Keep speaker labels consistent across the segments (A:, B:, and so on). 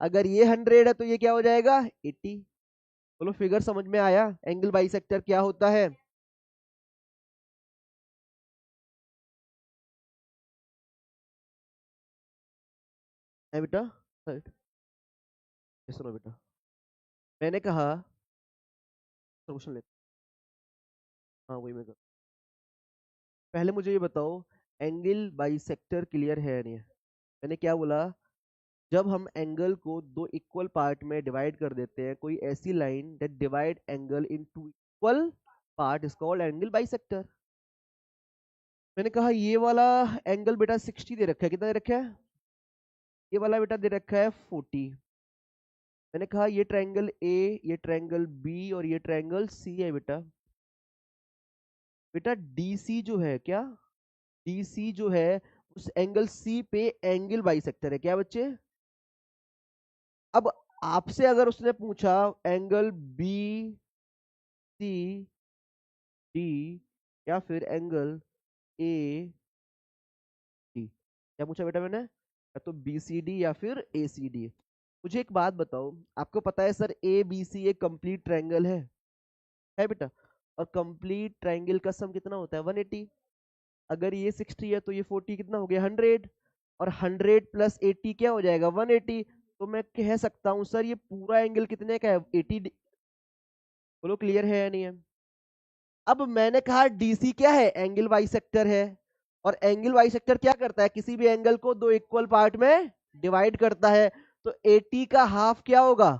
A: अगर ये 100 है तो ये क्या हो जाएगा 80। बोलो फिगर समझ में आया, एंगल बाइसेक्टर क्या होता है। है बेटा, सुनो बेटा, मैंने कहा सोल्यूशन लेते, हाँ वही मैं कर। पहले मुझे ये बताओ, एंगल बाइसेक्टर क्लियर है या नहीं है। मैंने क्या बोला, जब हम एंगल को दो इक्वल पार्ट में डिवाइड कर देते हैं, कोई ऐसी line that divide angle in to equal part is called angle bisector. मैंने कहा ये वाला एंगल बेटा 60 दे रखा है, कितना दे रखा है, ये वाला बेटा दे रखा है 40। मैंने कहा ये ट्रायंगल ए, ये ट्रायंगल बी और ये ट्रायंगल सी है बेटा। बेटा डीसी जो है क्या, डीसी जो है उस एंगल सी पे एंगल बाइसेक्टर है क्या बच्चे। अब आपसे अगर उसने पूछा एंगल बी सी डी या फिर एंगल ए डी, क्या पूछा बेटा मैंने, या तो बी सी डी या फिर ए सी डी। मुझे एक बात बताओ, आपको पता है सर ए बी सी एक कंप्लीट ट्रायंगल है बेटा, और कंप्लीट ट्रायंगल का सम कितना होता है 180। अगर ये 60 है तो ये 40 कितना हो गया 100, और 100 प्लस 80 क्या हो जाएगा 180। तो मैं कह सकता हूँ सर ये पूरा एंगल कितने का है 80। बोलो क्लियर है या नहीं है। अब मैंने कहा डीसी क्या है, एंगल बाइसेक्टर है, और एंगल बाइसेक्टर क्या करता है, किसी भी एंगल को दो इक्वल पार्ट में डिवाइड करता है। तो 80 का हाफ क्या होगा,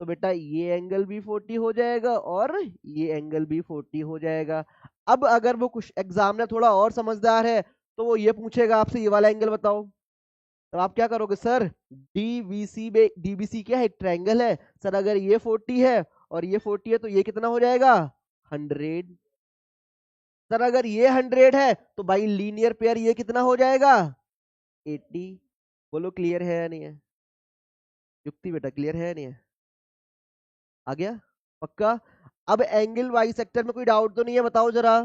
A: तो बेटा ये एंगल भी 40 हो जाएगा और ये एंगल भी 40 हो जाएगा। अब अगर वो कुछ एग्जामिनर थोड़ा और समझदार है तो वो ये पूछेगा आपसे ये वाला एंगल बताओ, तो आप क्या करोगे सर, डीबीसी में, डीबीसी क्या है एक ट्रायंगल है सर, अगर ये 40 है और ये 40 है तो ये कितना हो जाएगा 100। सर अगर ये 100 है तो भाई लीनियर पेयर ये कितना हो जाएगा 80। बोलो क्लियर है या नहीं है, युक्ति बेटा क्लियर है या नहीं है, आ गया पक्का। अब एंगल वाई सेक्टर में कोई डाउट तो नहीं है, बताओ जरा।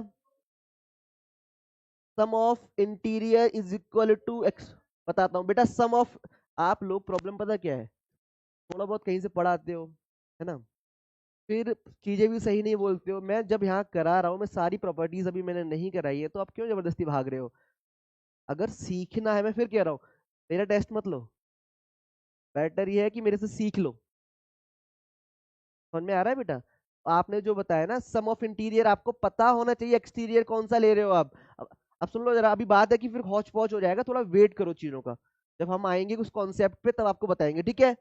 A: Sum of interior is equal to x, बताता हूँ बेटा सम ऑफ, आप लोग प्रॉब्लम पता क्या है, थोड़ा बहुत कहीं से पढ़ाते हो है ना, फिर चीजें भी सही नहीं बोलते हो। मैं जब यहाँ करा रहा हूँ, मैं सारी प्रॉपर्टीज अभी मैंने नहीं कराई है, तो आप क्यों जबरदस्ती भाग रहे हो। अगर सीखना है, मैं फिर कह रहा हूँ, मेरा टेस्ट मत लो, बेटर ये है कि मेरे से सीख लो। समझ में आ रहा है बेटा, आपने जो बताया ना सम ऑफ इंटीरियर, आपको पता होना चाहिए एक्सटीरियर कौन सा ले रहे हो आप। अब सुन लो जरा, अभी बात है कि फिर हौच पौच हो जाएगा, थोड़ा वेट करो चीजों का, जब हम आएंगे उस कॉन्सेप्ट पे तब आपको बताएंगे, ठीक है।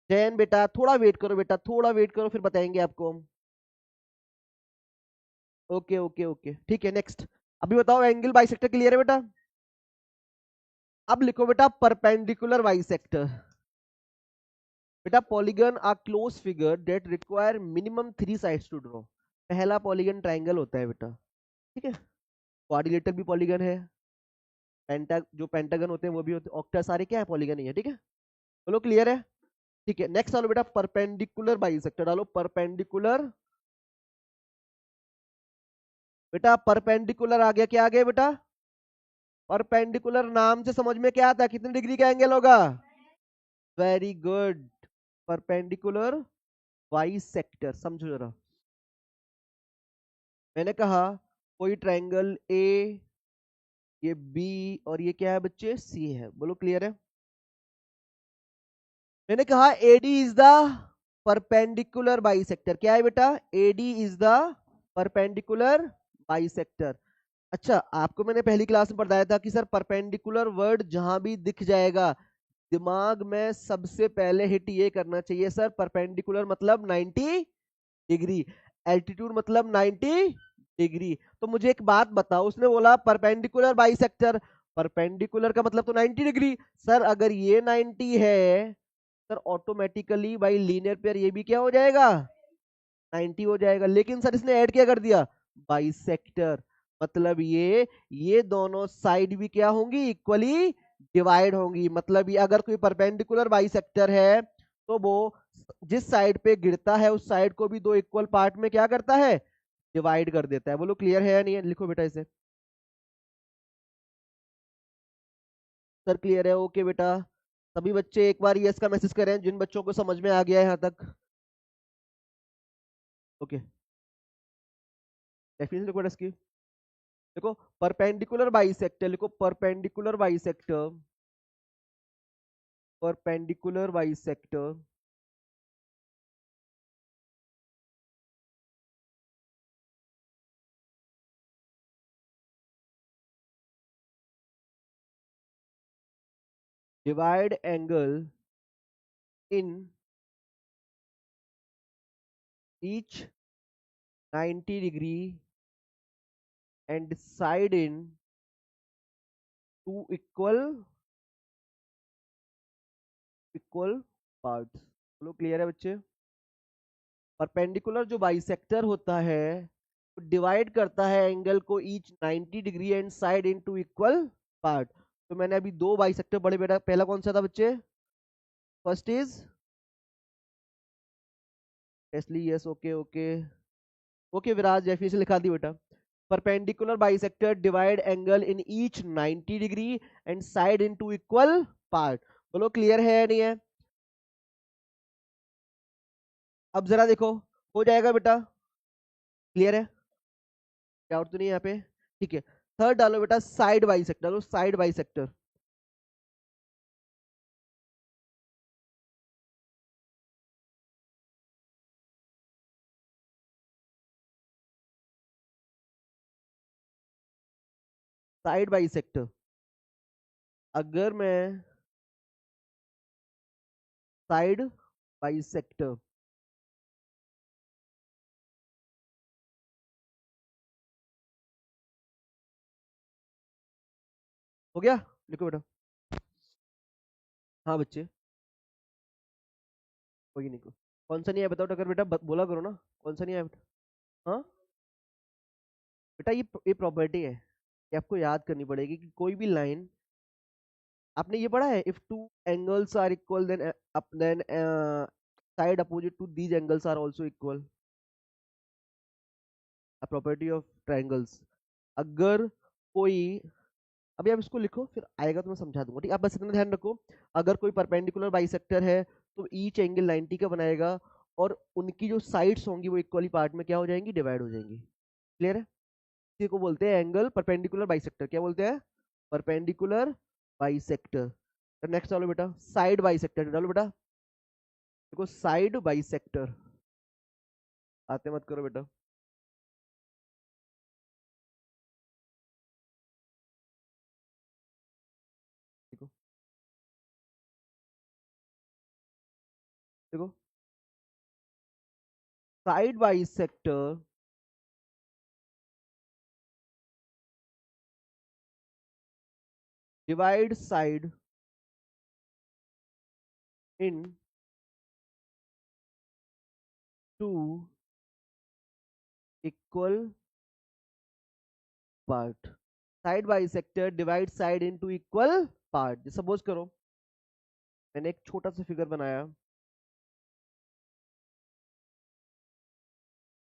A: जैन बेटा थोड़ा वेट करो, बेटा थोड़ा वेट करो, फिर बताएंगे आपको। ओके ओके ओके ठीक है, नेक्स्ट। अभी बताओ एंगल बाइसेक्टर क्लियर है बेटा। अब लिखो बेटा परपेंडिकुलर बाइसेक्टर। बेटा polygon are close figure that require minimum 3 sides to draw. पहला पॉलीगन ट्राइंगल होता है बेटा, ठीक है, क्वाड्रिलेटरल भी पॉलीगन है, पेंटा जो पेंटागन होते हैं वो भी होते हैं, ऑक्टा सारे क्या है पॉलीगन ही है, ठीक है। बोलो क्लियर है, ठीक है। नेक्स्ट डालो बेटा परपेंडिकुलर बाइसेक्टर, डालो परपेंडिकुलर। बेटा परपेंडिकुलर आ गया, क्या आ गया बेटा, परपेंडिकुलर नाम से समझ में क्या आता है, कितने डिग्री का एंगल होगा, वेरी गुड, परपेंडिकुलर बाइसेक्टर। समझो जरा, मैंने कहा कोई ट्रायंगल ए, ये बी और ये क्या है बच्चे सी है, बोलो क्लियर है। मैंने कहा AD is the perpendicular bisector, क्या है बेटा, AD is the perpendicular bisector. अच्छा आपको मैंने पहली क्लास में बताया था कि सर परपेंडिकुलर वर्ड जहां भी दिख जाएगा दिमाग में सबसे पहले हिट ये करना चाहिए सर, परपेंडिकुलर मतलब 90 डिग्री, एल्टीट्यूड मतलब 90 डिग्री। तो मुझे एक बात बताओ, उसने बोला परपेंडिकुलर बाइसेक्टर, परपेंडिकुलर का मतलब तो 90 डिग्री, सर अगर ये 90 है sir automatically by linear pair ये भी क्या हो जाएगा 90 हो जाएगा, लेकिन सर इसने ऐड क्या कर दिया बाइसेक्टर, मतलब ये दोनों साइड भी क्या होंगी इक्वली डिवाइड होंगी। मतलब ये अगर कोई परपेंडिकुलर बाइसेक्टर है तो वो जिस साइड पे गिरता है उस साइड को भी दो इक्वल पार्ट में क्या करता है डिवाइड कर देता है। बोलो क्लियर है या नहीं है, लिखो बेटा इसे। सर क्लियर है, ओके बेटा। सभी बच्चे एक बार यस का मैसेज करें जिन बच्चों को समझ में आ गया है यहाँ तक। ओके, डेफिनेशन लिखो बेटा इसकी। देखो परपेंडिकुलर बाइसेक्टर लिखो, perpendicular bisector, perpendicular bisector divide angle in each 90 degree and side in two equal parts। बोलो क्लियर है बच्चे? परपेंडिकुलर जो बाइसेक्टर होता है वो डिवाइड करता है एंगल को each 90 degree and side in to equal part. तो मैंने अभी दो बाइसेक्टर बड़े बेटा, पहला कौन सा था बच्चे? फर्स्ट इज टेस्ली, yes, okay okay okay Viraj, definition लिखा दी बेटा। Perpendicular bisector divide angle in each 90 degree and side in to equal part. बोलो क्लियर है या नहीं है? अब जरा देखो, हो जाएगा बेटा? क्लियर है? डाउट तो नहीं है यहाँ पे? ठीक है, थर्ड डालो बेटा, साइड बाइसेक्टर डालो, साइड बाइसेक्टर। साइड बाइसेक्टर, अगर मैं साइड बाइसेक्टर, हो गया? लिखो बेटा। हाँ बच्चे, कोई नहीं को, कौन सा नहीं है बताओ अगर बेटा, बोला करो ना, कौन सा नहीं है बेटा? हाँ बेटा, ये प्रॉपर्टी है, ये आपको याद करनी पड़ेगी कि कोई भी लाइन, आपने ये पढ़ा है, if two angles are equal then side opposite to these angles are also equal, a property of triangles. अगर कोई, अभी आप इसको लिखो फिर आएगा तो मैं समझा दूंगा, ठीक? आप बस इतना ध्यान रखो, अगर कोई परपेंडिकुलर बाइसेक्टर है तो ईच एंगल 90 का बनाएगा और उनकी जो साइड्स होंगी वो इक्वली पार्ट में क्या हो जाएंगी, डिवाइड हो जाएंगी। क्लियर है? इसी को बोलते हैं एंगल परपेंडिकुलर बाइसेक्टर। क्या बोलते हैं? Perpendicular bisector. नेक्स्ट डालो बेटा, साइड बाइसेक्टर डालो बेटा। देखो साइड बाइसेक्टर, आते मत करो बेटा। देखो देखो, side bisector divide side in to equal part. Side bisector divide side into equal part. Suppose करो मैंने एक छोटा सा फिगर बनाया,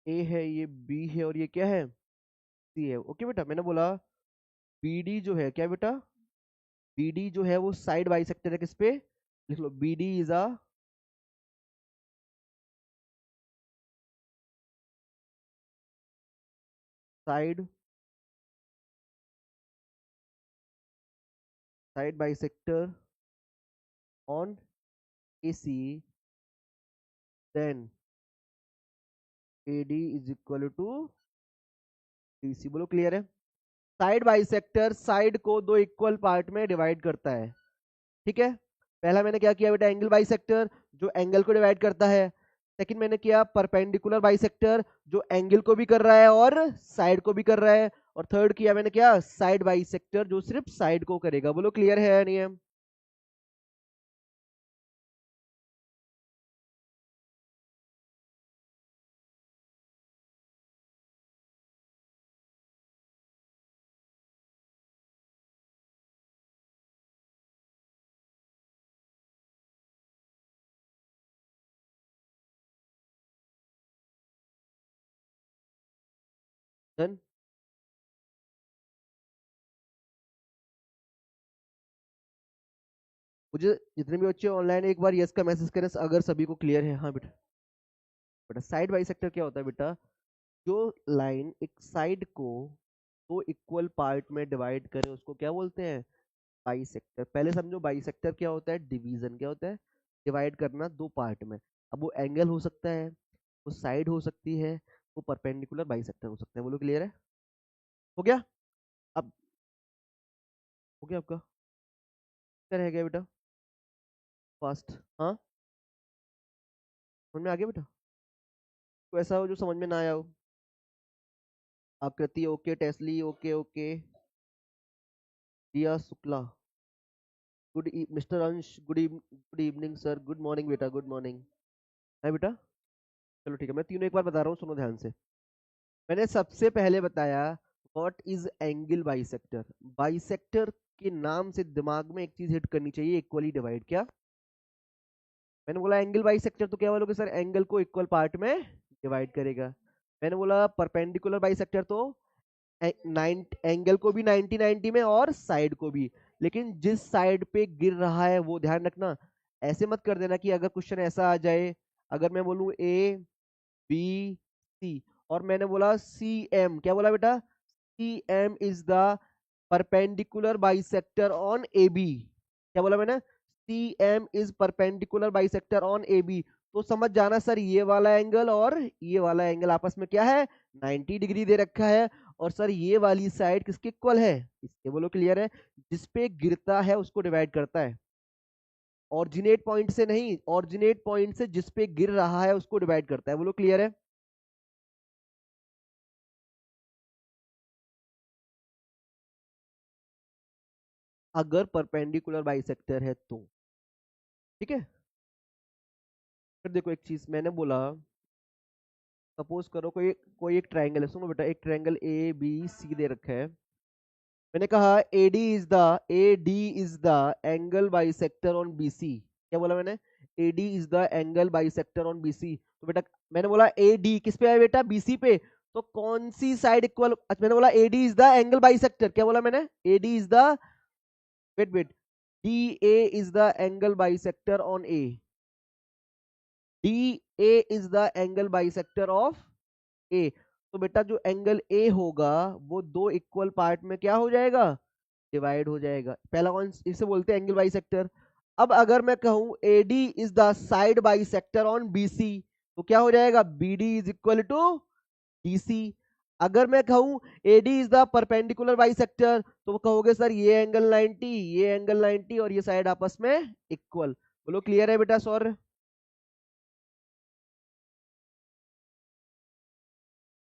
A: ए है, ये बी है और ये क्या है, सी है। ओके बेटा, मैंने बोला बीडी जो है, क्या बेटा, बीडी जो है वो साइड बाइसेक्टर है किस पे? लिख लो, BD is a side, side bisector on AC, then AD is equal to DC। बोलो क्लियर है? साइड बाइसेक्टर साइड को दो इक्वल पार्ट में डिवाइड करता है, ठीक है? पहला मैंने क्या किया बेटा, एंगल बाइसेक्टर जो एंगल को डिवाइड करता है। सेकंड मैंने किया परपेंडिकुलर बाइसेक्टर जो एंगल को भी कर रहा है और साइड को भी कर रहा है। और थर्ड किया मैंने क्या, साइड बाइसेक्टर जो सिर्फ साइड को करेगा। बोलो क्लियर है या नहीं है? डन। मुझे जितने भी बच्चे ऑनलाइन एक बार यस का मैसेज करें अगर सभी को क्लियर है। हाँ बेटा, बेटा साइड बाई सेक्टर क्या होता है बेटा, जो लाइन एक साइड को दो इक्वल पार्ट में डिवाइड करे उसको क्या बोलते हैं, बाई सेक्टर। पहले समझो बाई सेक्टर क्या होता है, डिवीजन क्या होता है, डिवाइड करना दो पार्ट में। अब वो एंगल हो सकता है, वो साइड हो सकती है, वो परपेंडिकुलर बाई सेक्टर हो सकता है। बोलो क्लियर है, हो गया। अब हो गया आपका, क्या रह गया बेटा, फास्ट। हाँ समझ में आ गया बेटा, तो ऐसा हो जो समझ में ना आया हो। आकृति ओके, टेस्ली ओके ओके, दिया शुक्ला गुड, मिस्टर अंश good evening sir, good morning बेटा, गुड मॉर्निंग है बेटा। चलो ठीक है, मैं तीनों एक बार बता रहा हूँ, सुनो ध्यान से। मैंने सबसे पहले बताया what is angle bisector. Bisector के नाम से दिमाग में एक चीज हिट करनी चाहिए, इक्वली डिवाइड। क्या मैंने बोला, एंगल बाइसेक्टर तो क्या बोलोगे सर, एंगल को इक्वल पार्ट में डिवाइड करेगा। मैंने बोला परपेंडिकुलर बाइसेक्टर तो एंगल को भी 90 90 में और साइड को भी, लेकिन जिस साइड पे गिर रहा है वो ध्यान रखना। ऐसे मत कर देना कि अगर क्वेश्चन ऐसा आ जाए, अगर मैं बोलूं ए बी सी और मैंने बोला सी एम, क्या बोला बेटा, C M is the perpendicular bisector on A B. क्या बोला मैंने, C M is perpendicular bisector on A B. तो समझ जाना सर, ये वाला एंगल और ये वाला एंगल आपस में क्या है, 90 डिग्री दे रखा है। और सर ये वाली साइड किसके इक्वल है, इसके। बोलो क्लियर है, जिसपे गिरता है उसको डिवाइड करता है, ऑरिजिनेट पॉइंट से नहीं, ऑरिजिनेट पॉइंट से जिसपे गिर रहा है उसको डिवाइड करता है। बोलो क्लियर है। अगर परपेंडिकुलर बाइसेक्टर है तो ठीक है। फिर देखो एक चीज मैंने बोला, सपोज करो कोई कोई एक ट्रायंगल है, सुनो बेटा, एक ट्रायंगल ए बी सी दे रखा है। मैंने कहा A D is the angle bisector on B C. क्या बोला मैंने, A D is the angle bisector on B C. तो बेटा मैंने बोला ए डी किस पे है बेटा, बी सी पे। तो कौन सी साइड इक्वल, अच्छा मैंने बोला A D is the angle bisector. क्या बोला मैंने, A D is the, wait wait, D A is the angle bisector on A, D A is the angle bisector of A. तो बेटा जो एंगल ए होगा वो दो इक्वल पार्ट में क्या हो जाएगा, डिवाइड हो जाएगा। पहला कौन, इसे बोलते हैं एंगल बाइसेक्टर। अब अगर मैं कहूं AD is the side bisector on BC, तो क्या हो जाएगा, BD is equal to DC. अगर मैं कहूं AD is the perpendicular bisector, तो वो कहोगे सर ये एंगल 90, ये एंगल 90 और ये साइड आपस में इक्वल। बोलो क्लियर है बेटा सौर।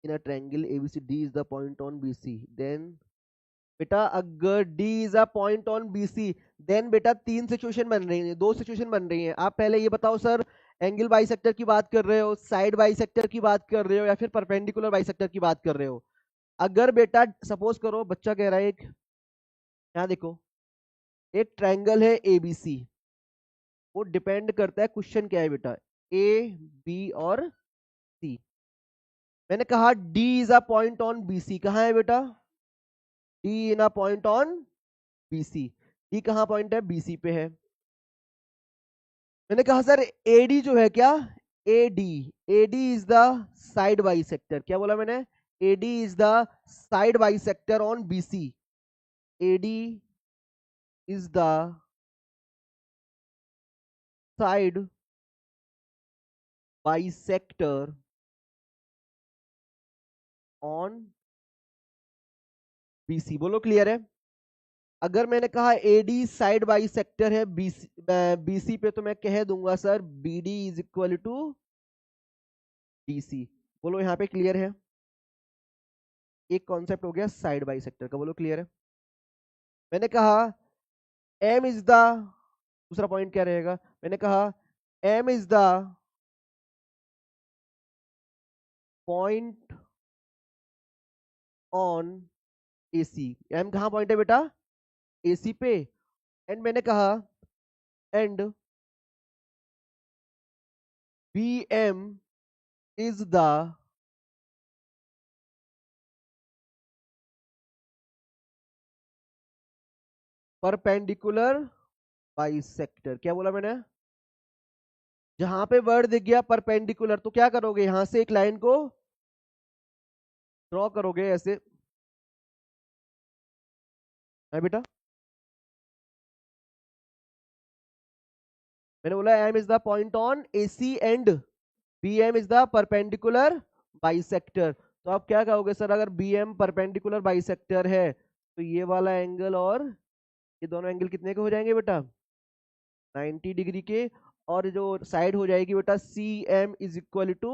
A: In a triangle ABCD is the point on BC, then बेटा अगर D is a point on BC, then बेटा तीन सिचुएशन बन रही है, दो सिचुएशन बन रही है। आप पहले ये बताओ सर, एंगल बाइसेक्टर की बात कर रहे हो, साइड बाइसेक्टर की बात कर रहे हो, या फिर परपेंडिकुलर बाइसेक्टर की बात कर रहे हो। अगर बेटा सपोज करो बच्चा कह रहा है एक, यहाँ देखो, एक ट्रायंगल है ABC, वो डिपेंड करता है क्वेश्चन क्या है बेटा, ए बी और सी। मैंने कहा D is a point on BC, कहाँ है बेटा, D in a point on BC. D कहाँ पॉइंट है, बीसी पे है। मैंने कहा सर एडी जो है क्या, AD, AD is the side bisector. क्या बोला मैंने, AD is the side bisector on BC. AD is the side bisector on BC. बोलो क्लियर है। अगर मैंने कहा एडी साइड बाई सेक्टर है बीसी, बीसी पे, तो मैं कह दूंगा sir BD is equal to DC. बोलो यहाँ पे क्लियर है। एक कॉन्सेप्ट हो गया साइड बाई सेक्टर का, बोलो क्लियर है। मैंने कहा एम इज द, दूसरा पॉइंट क्या रहेगा, मैंने कहा M is the point on AC. M कहाँ पॉइंट है बेटा, एसी पे। एंड मैंने कहा and B M is the perpendicular bisector. क्या बोला मैंने? जहां पे वर्ड दिख गया परपेंडिकुलर तो क्या करोगे, यहां से एक लाइन को ड्रॉ करोगे ऐसे, है बेटा? मैंने बोला M is the point on AC and B M is the perpendicular bisector. तो आप क्या कहोगे सर, अगर बी एम परपेंडिकुलर बाइसेक्टर है तो ये वाला एंगल और ये दोनों एंगल कितने के हो जाएंगे बेटा? 90 डिग्री के। और जो साइड हो जाएगी बेटा C M is equal to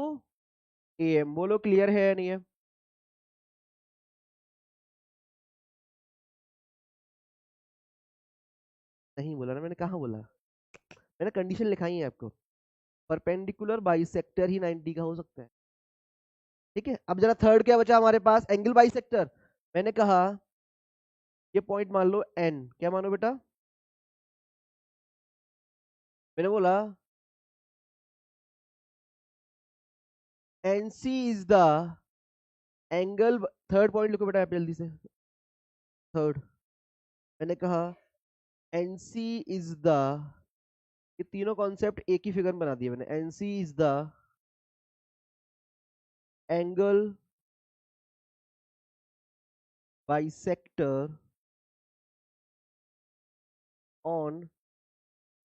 A: A M. बोलो क्लियर है या नहीं है? नहीं बोला ना मैंने, कहाँ बोला? मैंने कंडीशन लिखाई है आपको, परपेंडिकुलर बाइसेक्टर ही 90 का हो सकता है। ठीक है, अब जरा थर्ड क्या बचा हमारे पास, एंगल बाइसेक्टर। मैंने कहा ये पॉइंट मान लो एन, क्या मानो बेटा? मैंने बोला N C is the angle, third point लिखो बेटा यहाँ पे जल्दी से। थर्ड मैंने कहा एन सी इज द, ये तीनों कॉन्सेप्ट एक ही फिगर में बना दिए मैंने। N C is the angle bisector on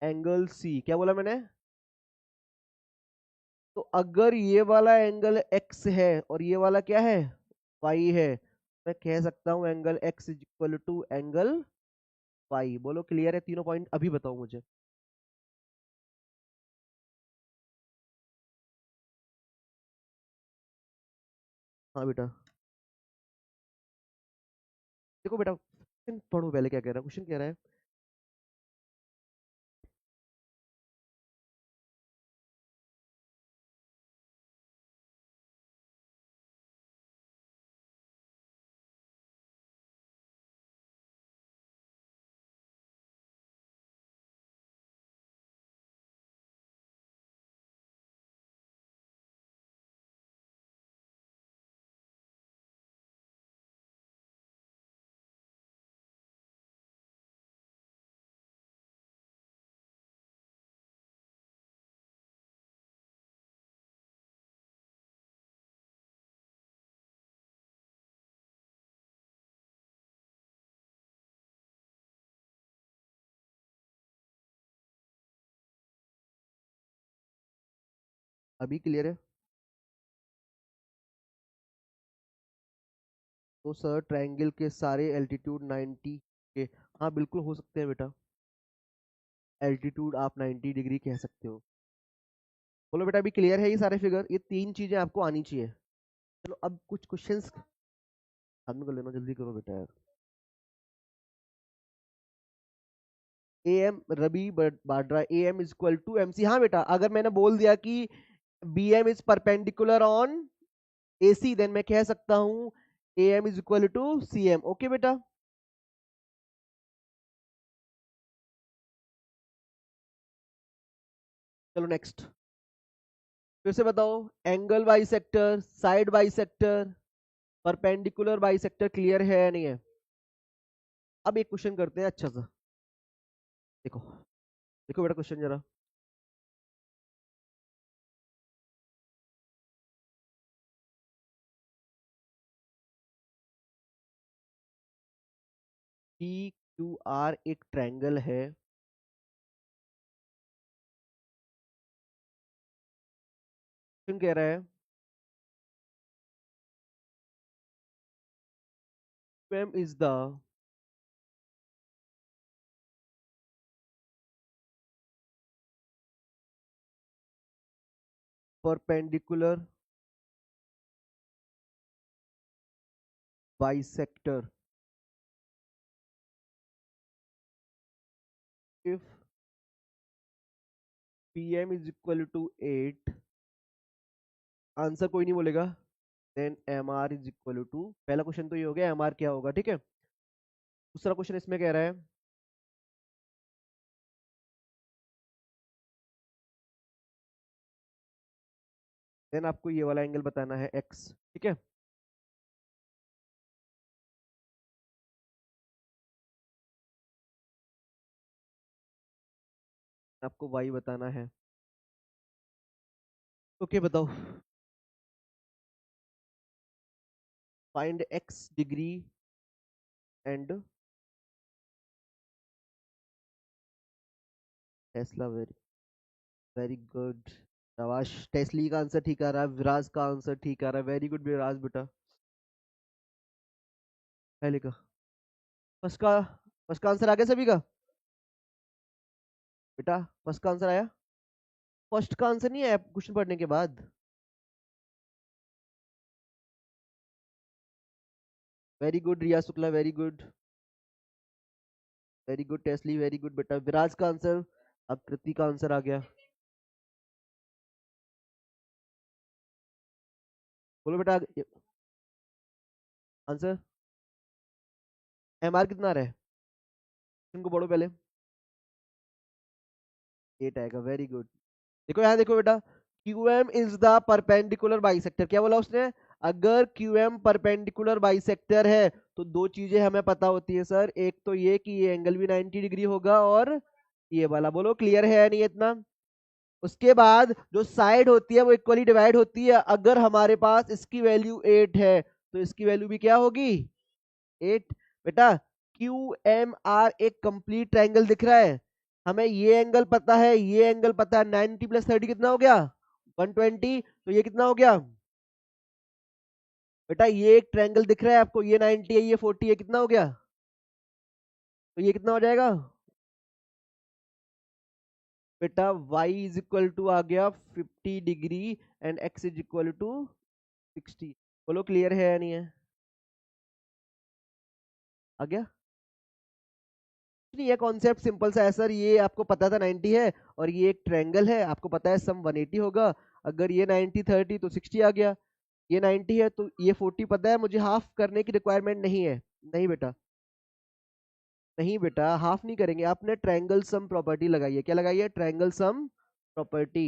A: angle C. क्या बोला मैंने? तो अगर ये वाला एंगल x है और ये वाला क्या है, y है, मैं कह सकता हूं angle x is equal to angle y। बोलो क्लियर है? तीनों पॉइंट अभी बताओ मुझे। हाँ बेटा, देखो बेटा क्वेश्चन पढ़ो पहले, क्या कह रहा है क्वेश्चन, कह रहा है अभी क्लियर है? तो सर ट्रायंगल के सारे एल्टीट्यूड 90 के, हाँ बिल्कुल हो सकते हैं बेटा, एल्टीट्यूड आप 90 डिग्री कह सकते हो। बोलो बेटा अभी क्लियर है? ये सारे फिगर, ये तीन चीजें आपको आनी चाहिए। चलो अब कुछ क्वेश्चंस खत्म कर लेना, जल्दी करो बेटा यार। A M Ravi Badra, A M is equal to M C. हाँ बेटा, अगर मैंने बोल दिया कि B M is perpendicular on A C, then मैं कह सकता हूं A M is equal to C M. Okay बेटा? चलो नेक्स्ट, फिर से बताओ, angle bisector, side bisector, perpendicular bisector clear है या नहीं है? अब एक क्वेश्चन करते हैं अच्छा सा, देखो देखो बेटा क्वेश्चन जरा, पी क्यू आर एक ट्रायंगल है, क्वेश्चन कह रहा है M is the perpendicular bisector if P M is equal to 8, answer कोई नहीं बोलेगा, then M R is equal to, पहला क्वेश्चन तो ये हो गया एम आर क्या होगा। ठीक है, दूसरा क्वेश्चन इसमें कह रहा है देन आपको ये वाला एंगल बताना है एक्स। ठीक है, आपको वाई बताना है। ओके बताओ। Find x degree and Tesla. Very very good. शाबाश, टेस्ली का आंसर ठीक आ रहा है, विराज का आंसर ठीक आ रहा है, वेरी गुड विराज बेटा। पहले का फर्स्ट का फर्स्ट का आंसर आ गया सभी का बेटा। फर्स्ट का आंसर आया। फर्स्ट का आंसर नहीं आया क्वेश्चन पढ़ने के बाद। Very good Riya Shukla, very good. Very good टेस्ली, वेरी गुड बेटा। विराज का आंसर, आकृति का आंसर आ गया। बोलो बेटा आंसर। एमआर कितना आ रहा है, इनको पढ़ो पहले। 8 आएगा, वेरी गुड। देखो यहाँ देखो बेटा, QM is the perpendicular bisector. क्या बोला उसने? अगर QM परपेंडिकुलर बाइसेक्टर है तो दो चीजें हमें पता होती है सर, एक तो ये कि ये एंगल भी 90 डिग्री होगा, और ये वाला, बोलो क्लियर है या नहीं इतना? उसके बाद जो साइड होती है वो इक्वली डिवाइड होती है। अगर हमारे पास इसकी वैल्यू 8 है तो इसकी वैल्यू भी क्या होगी? 8। बेटा QMR एक कंप्लीट ट्रायंगल दिख रहा है, हमें ये एंगल पता है, ये एंगल पता है, 90 प्लस 30 कितना हो गया? 120। तो ये कितना हो गया बेटा? ये एक ट्रायंगल दिख रहा है आपको, ये 90 है, ये 40 है, कितना हो गया? तो ये कितना हो जाएगा बेटा? y इज इक्वल टू आ गया 50 degree and x is equal to 60। बोलो क्लियर है या नहीं है? आ गया? नहीं, ये कॉन्सेप्ट सिंपल सा है सर, ये आपको पता था 90 है, और ये एक ट्रायंगल है, आपको पता है सम 180 होगा। अगर ये 90 30 तो 60 आ गया। ये 90 है तो ये 40 पता है, मुझे हाफ करने की रिक्वायरमेंट नहीं है। नहीं बेटा, नहीं बेटा, हाफ नहीं करेंगे। आपने ट्रायंगल सम प्रॉपर्टी लगाई है, क्या लगाई है? Triangle sum property.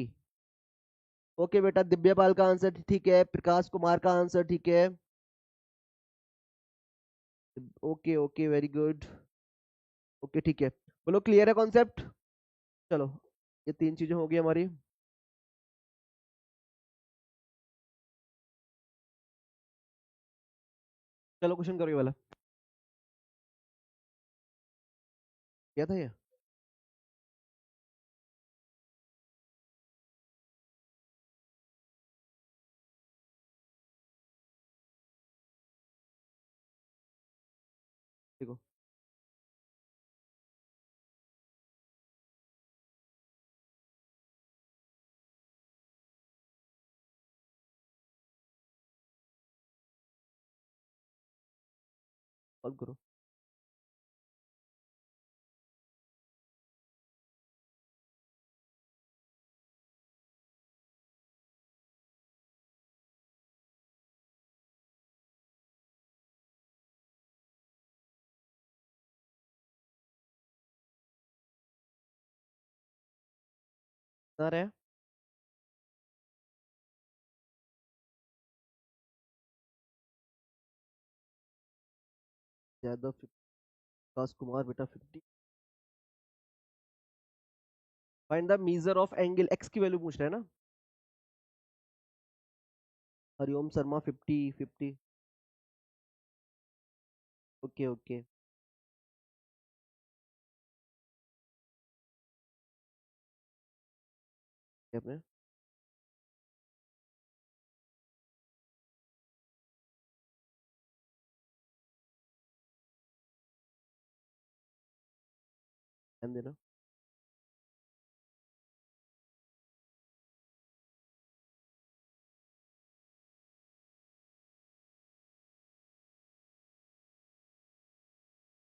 A: ओके बेटा, दिव्यपाल का आंसर ठीक है, प्रकाश कुमार का आंसर ठीक है। Okay okay very good. Okay ठीक है, बोलो क्लियर है कॉन्सेप्ट? चलो, ये तीन चीजें हो गई हमारी। चलो क्वेश्चन करो ये वाला। क्या था ये? देखो, सॉल्व करो। आ रहा है यादव, विकास कुमार बेटा 50। Find the measure of angle X की वैल्यू पूछ रहा है ना? हरिओम शर्मा 50 50। Okay okay. आपने ध्यान देना।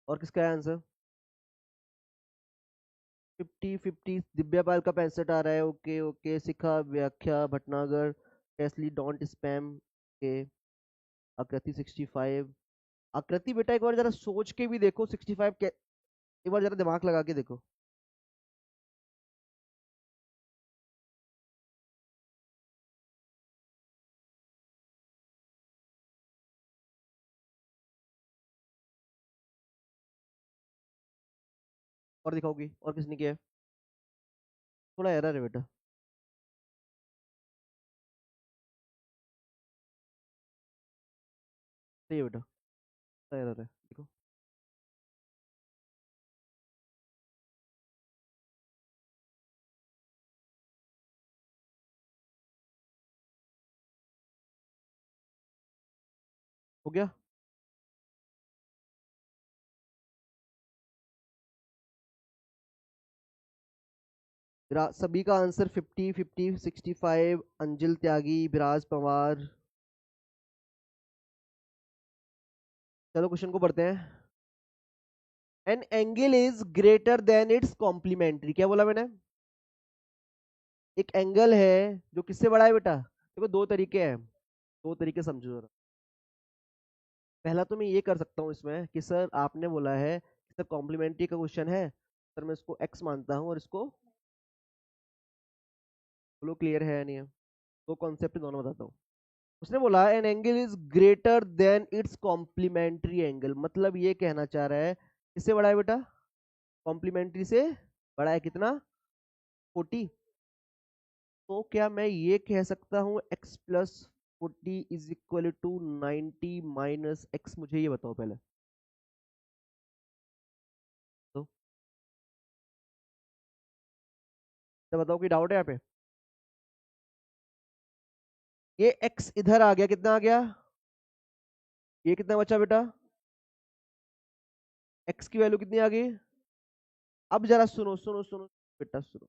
A: और किसका है आंसर? 50 50 दिव्यापाल का 65 आ रहा है। ओके ओके, शिखा व्याख्या भटनागर, टेस्ली डोंट स्पैम के, आकृति 65। आकृति बेटा एक बार जरा सोच के भी देखो, 65 के एक बार जरा दिमाग लगा के देखो। और दिखाओगी और किसने किया है? थोड़ा एरर है बेटा। सही है बेटा, थोड़ा एरर है देखो। हो गया। सभी का आंसर 50 50 65। अंजिल त्यागी, विराज पवार। चलो क्वेश्चन को पढ़ते हैं। An angle is greater than its complementary. क्या बोला मैंने? एक एंगल है जो किससे बड़ा है बेटा? देखो दो तरीके हैं, दो तरीके समझो जरा। पहला तो मैं ये कर सकता हूँ इसमें कि सर आपने बोला है कि सर कॉम्प्लीमेंट्री का क्वेश्चन है, सर मैं इसको एक्स मानता हूँ और इसको, बोलो क्लियर है या नहीं है? दो कॉन्सेप्ट दोनों बताता हूँ। उसने बोला an angle is greater than its complementary angle, मतलब ये कहना चाह रहा है किससे बड़ा है बेटा? कॉम्प्लीमेंट्री से बड़ा है। कितना? 40। तो क्या मैं ये कह सकता हूँ x plus 40 is equal to 90 minus X? मुझे ये बताओ पहले तो, बताओ कोई डाउट है यहाँ पे? ये x इधर आ गया, कितना आ गया? ये कितना बचा बेटा? x की वैल्यू कितनी आ गई? अब जरा सुनो सुनो सुनो बेटा सुनो।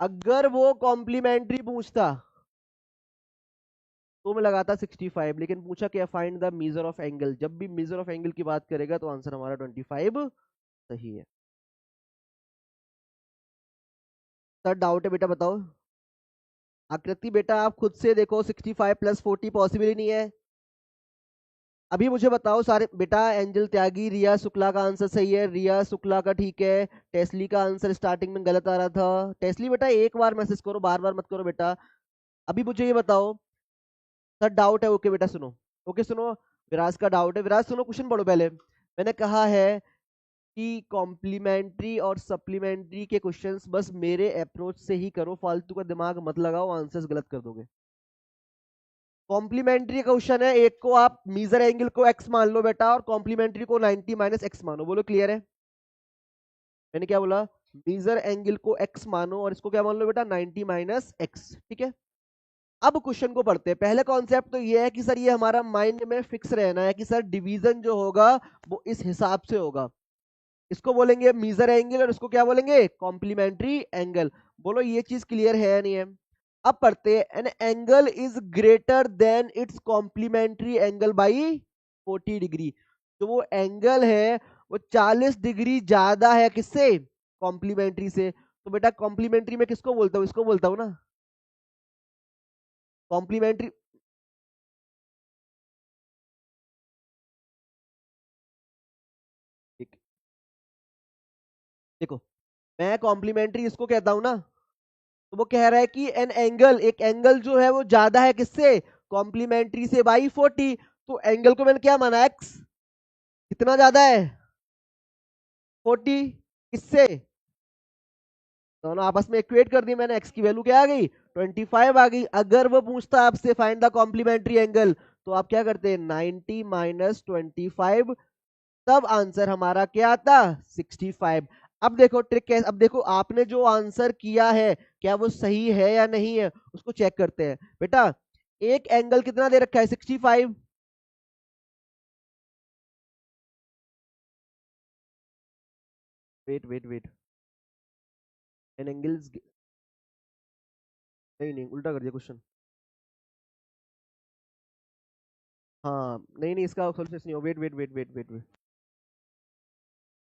A: अगर वो कॉम्प्लीमेंट्री पूछता तो मैं लगाता 65, लेकिन पूछा क्या? Find the measure of angle. जब भी मेजर ऑफ एंगल की बात करेगा तो आंसर हमारा 25 सही है। सर डाउट है बेटा बताओ। आकृति बेटा आप खुद से देखो, 65 प्लस 40 पॉसिबल ही नहीं है। अभी मुझे बताओ सारे बेटा, एंजल त्यागी, रिया शुक्ला का आंसर सही है, रिया शुक्ला का ठीक है। टेस्ली का आंसर स्टार्टिंग में गलत आ रहा था। टेस्ली बेटा एक बार मैसेज करो, बार बार मत करो बेटा। अभी मुझे ये बताओ, सर डाउट है, ओके बेटा सुनो, ओके सुनो। विराज का डाउट है, विराज सुनो क्वेश्चन पढ़ो पहले। मैंने कहा है कि कॉम्प्लीमेंट्री और सप्लीमेंट्री के क्वेश्चंस बस मेरे अप्रोच से ही करो, फालतू का दिमाग मत लगाओ, आंसर्स गलत कर दोगे। कॉम्प्लीमेंट्री क्वेश्चन है, एक को आप मीजर एंगल को एक्स मान लो बेटा और कॉम्प्लीमेंट्री को 90 माइनस एक्स मानो। बोलो क्लियर है? मैंने क्या बोला? मीजर एंगल को एक्स मानो और इसको क्या मान लो बेटा? 90 माइनस एक्स। ठीक है, अब क्वेश्चन को पढ़ते हैं। पहले कॉन्सेप्ट तो ये है कि सर ये हमारा माइंड में फिक्स रहना है कि सर डिवीजन जो होगा वो इस हिसाब से होगा। इसको बोलेंगे मीजर एंगल और इसको क्या बोलेंगे? Complementary angle. बोलो ये चीज क्लियर है या नहीं है? अब पढ़ते हैं। An angle is greater than its complementary angle by 40 degree. तो वो एंगल है वो 40 डिग्री ज्यादा है किससे? कॉम्प्लीमेंट्री से। तो बेटा कॉम्प्लीमेंट्री में किसको बोलता हूँ? इसको बोलता हूँ ना कॉम्प्लीमेंट्री। देखो मैं कॉम्प्लीमेंट्री इसको कहता हूं ना, तो वो कह रहा है कि एन एंगल, एक एंगल जो है वो ज्यादा है किससे? कॉम्प्लीमेंट्री से बाई 40। तो एंगल को मैंने क्या माना? एक्स। कितना ज्यादा है? 40। किससे? दोनों आपस में इक्वेट कर दी मैंने, एक्स की वैल्यू क्या आ गई? 25 आ गई। अगर वो पूछता आपसे फाइंड द कॉम्प्लीमेंट्री एंगल, तो आप क्या करते हैं? 90 माइनस 25, तब आंसर हमारा क्या आता? 65। अब देखो ट्रिक कैसे, अब देखो आपने जो आंसर किया है क्या वो सही है या नहीं है, उसको चेक करते हैं बेटा। एक एंगल कितना दे रखा है? 65। Wait wait wait, an angles, नहीं नहीं उल्टा कर दिया क्वेश्चन। हाँ नहीं नहीं, इसका सोल्यूशन नहीं हो। Wait wait wait wait wait wait,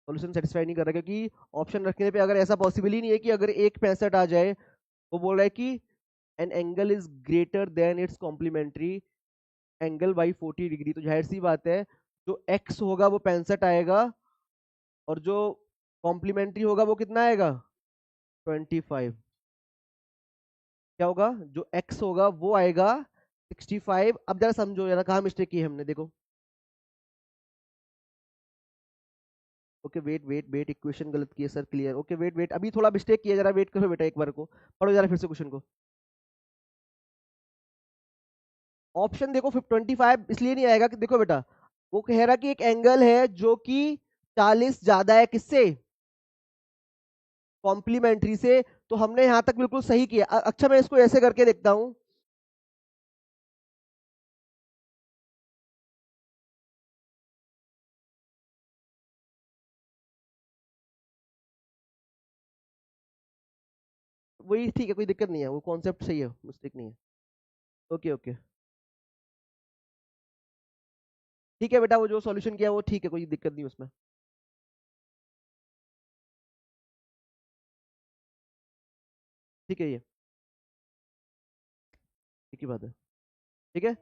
A: solution satisfy नहीं कर रहा, क्योंकि ऑप्शन रखने पे अगर ऐसा पॉसिबल ही नहीं है कि अगर एक 65 आ जाए। वो बोल रहा है कि an angle is greater than its complementary angle by 40 degree. तो जाहिर सी बात है जो एक्स होगा वो 65 आएगा और जो कॉम्प्लीमेंट्री होगा वो कितना आएगा? 25। क्या होगा? जो एक्स होगा वो आएगा 65। अब जरा समझो जरा कहाँ मिस्टेक की है हमने, देखो okay wait wait wait, equation गलत की है sir, clear. Okay wait wait, अभी थोड़ा मिस्टेक किया, जरा वेट करो बेटा, एक बार को पढ़ो जरा फिर से क्वेश्चन को। ऑप्शन देखो 25 इसलिए नहीं आएगा कि देखो बेटा, वो कह रहा कि एक एंगल है जो कि 40 ज्यादा है किससे, कॉम्प्लीमेंट्री से। तो हमने यहां तक बिल्कुल सही किया। अच्छा मैं इसको ऐसे करके देखता हूं। वही ठीक है, कोई दिक्कत नहीं है, वो कॉन्सेप्ट सही है, मिस्टेक नहीं है। ओके ओके ठीक है बेटा, वो जो सॉल्यूशन किया वो ठीक है, कोई दिक्कत नहीं उसमें। ठीक है, ये ठीक ही बात है। ठीक है,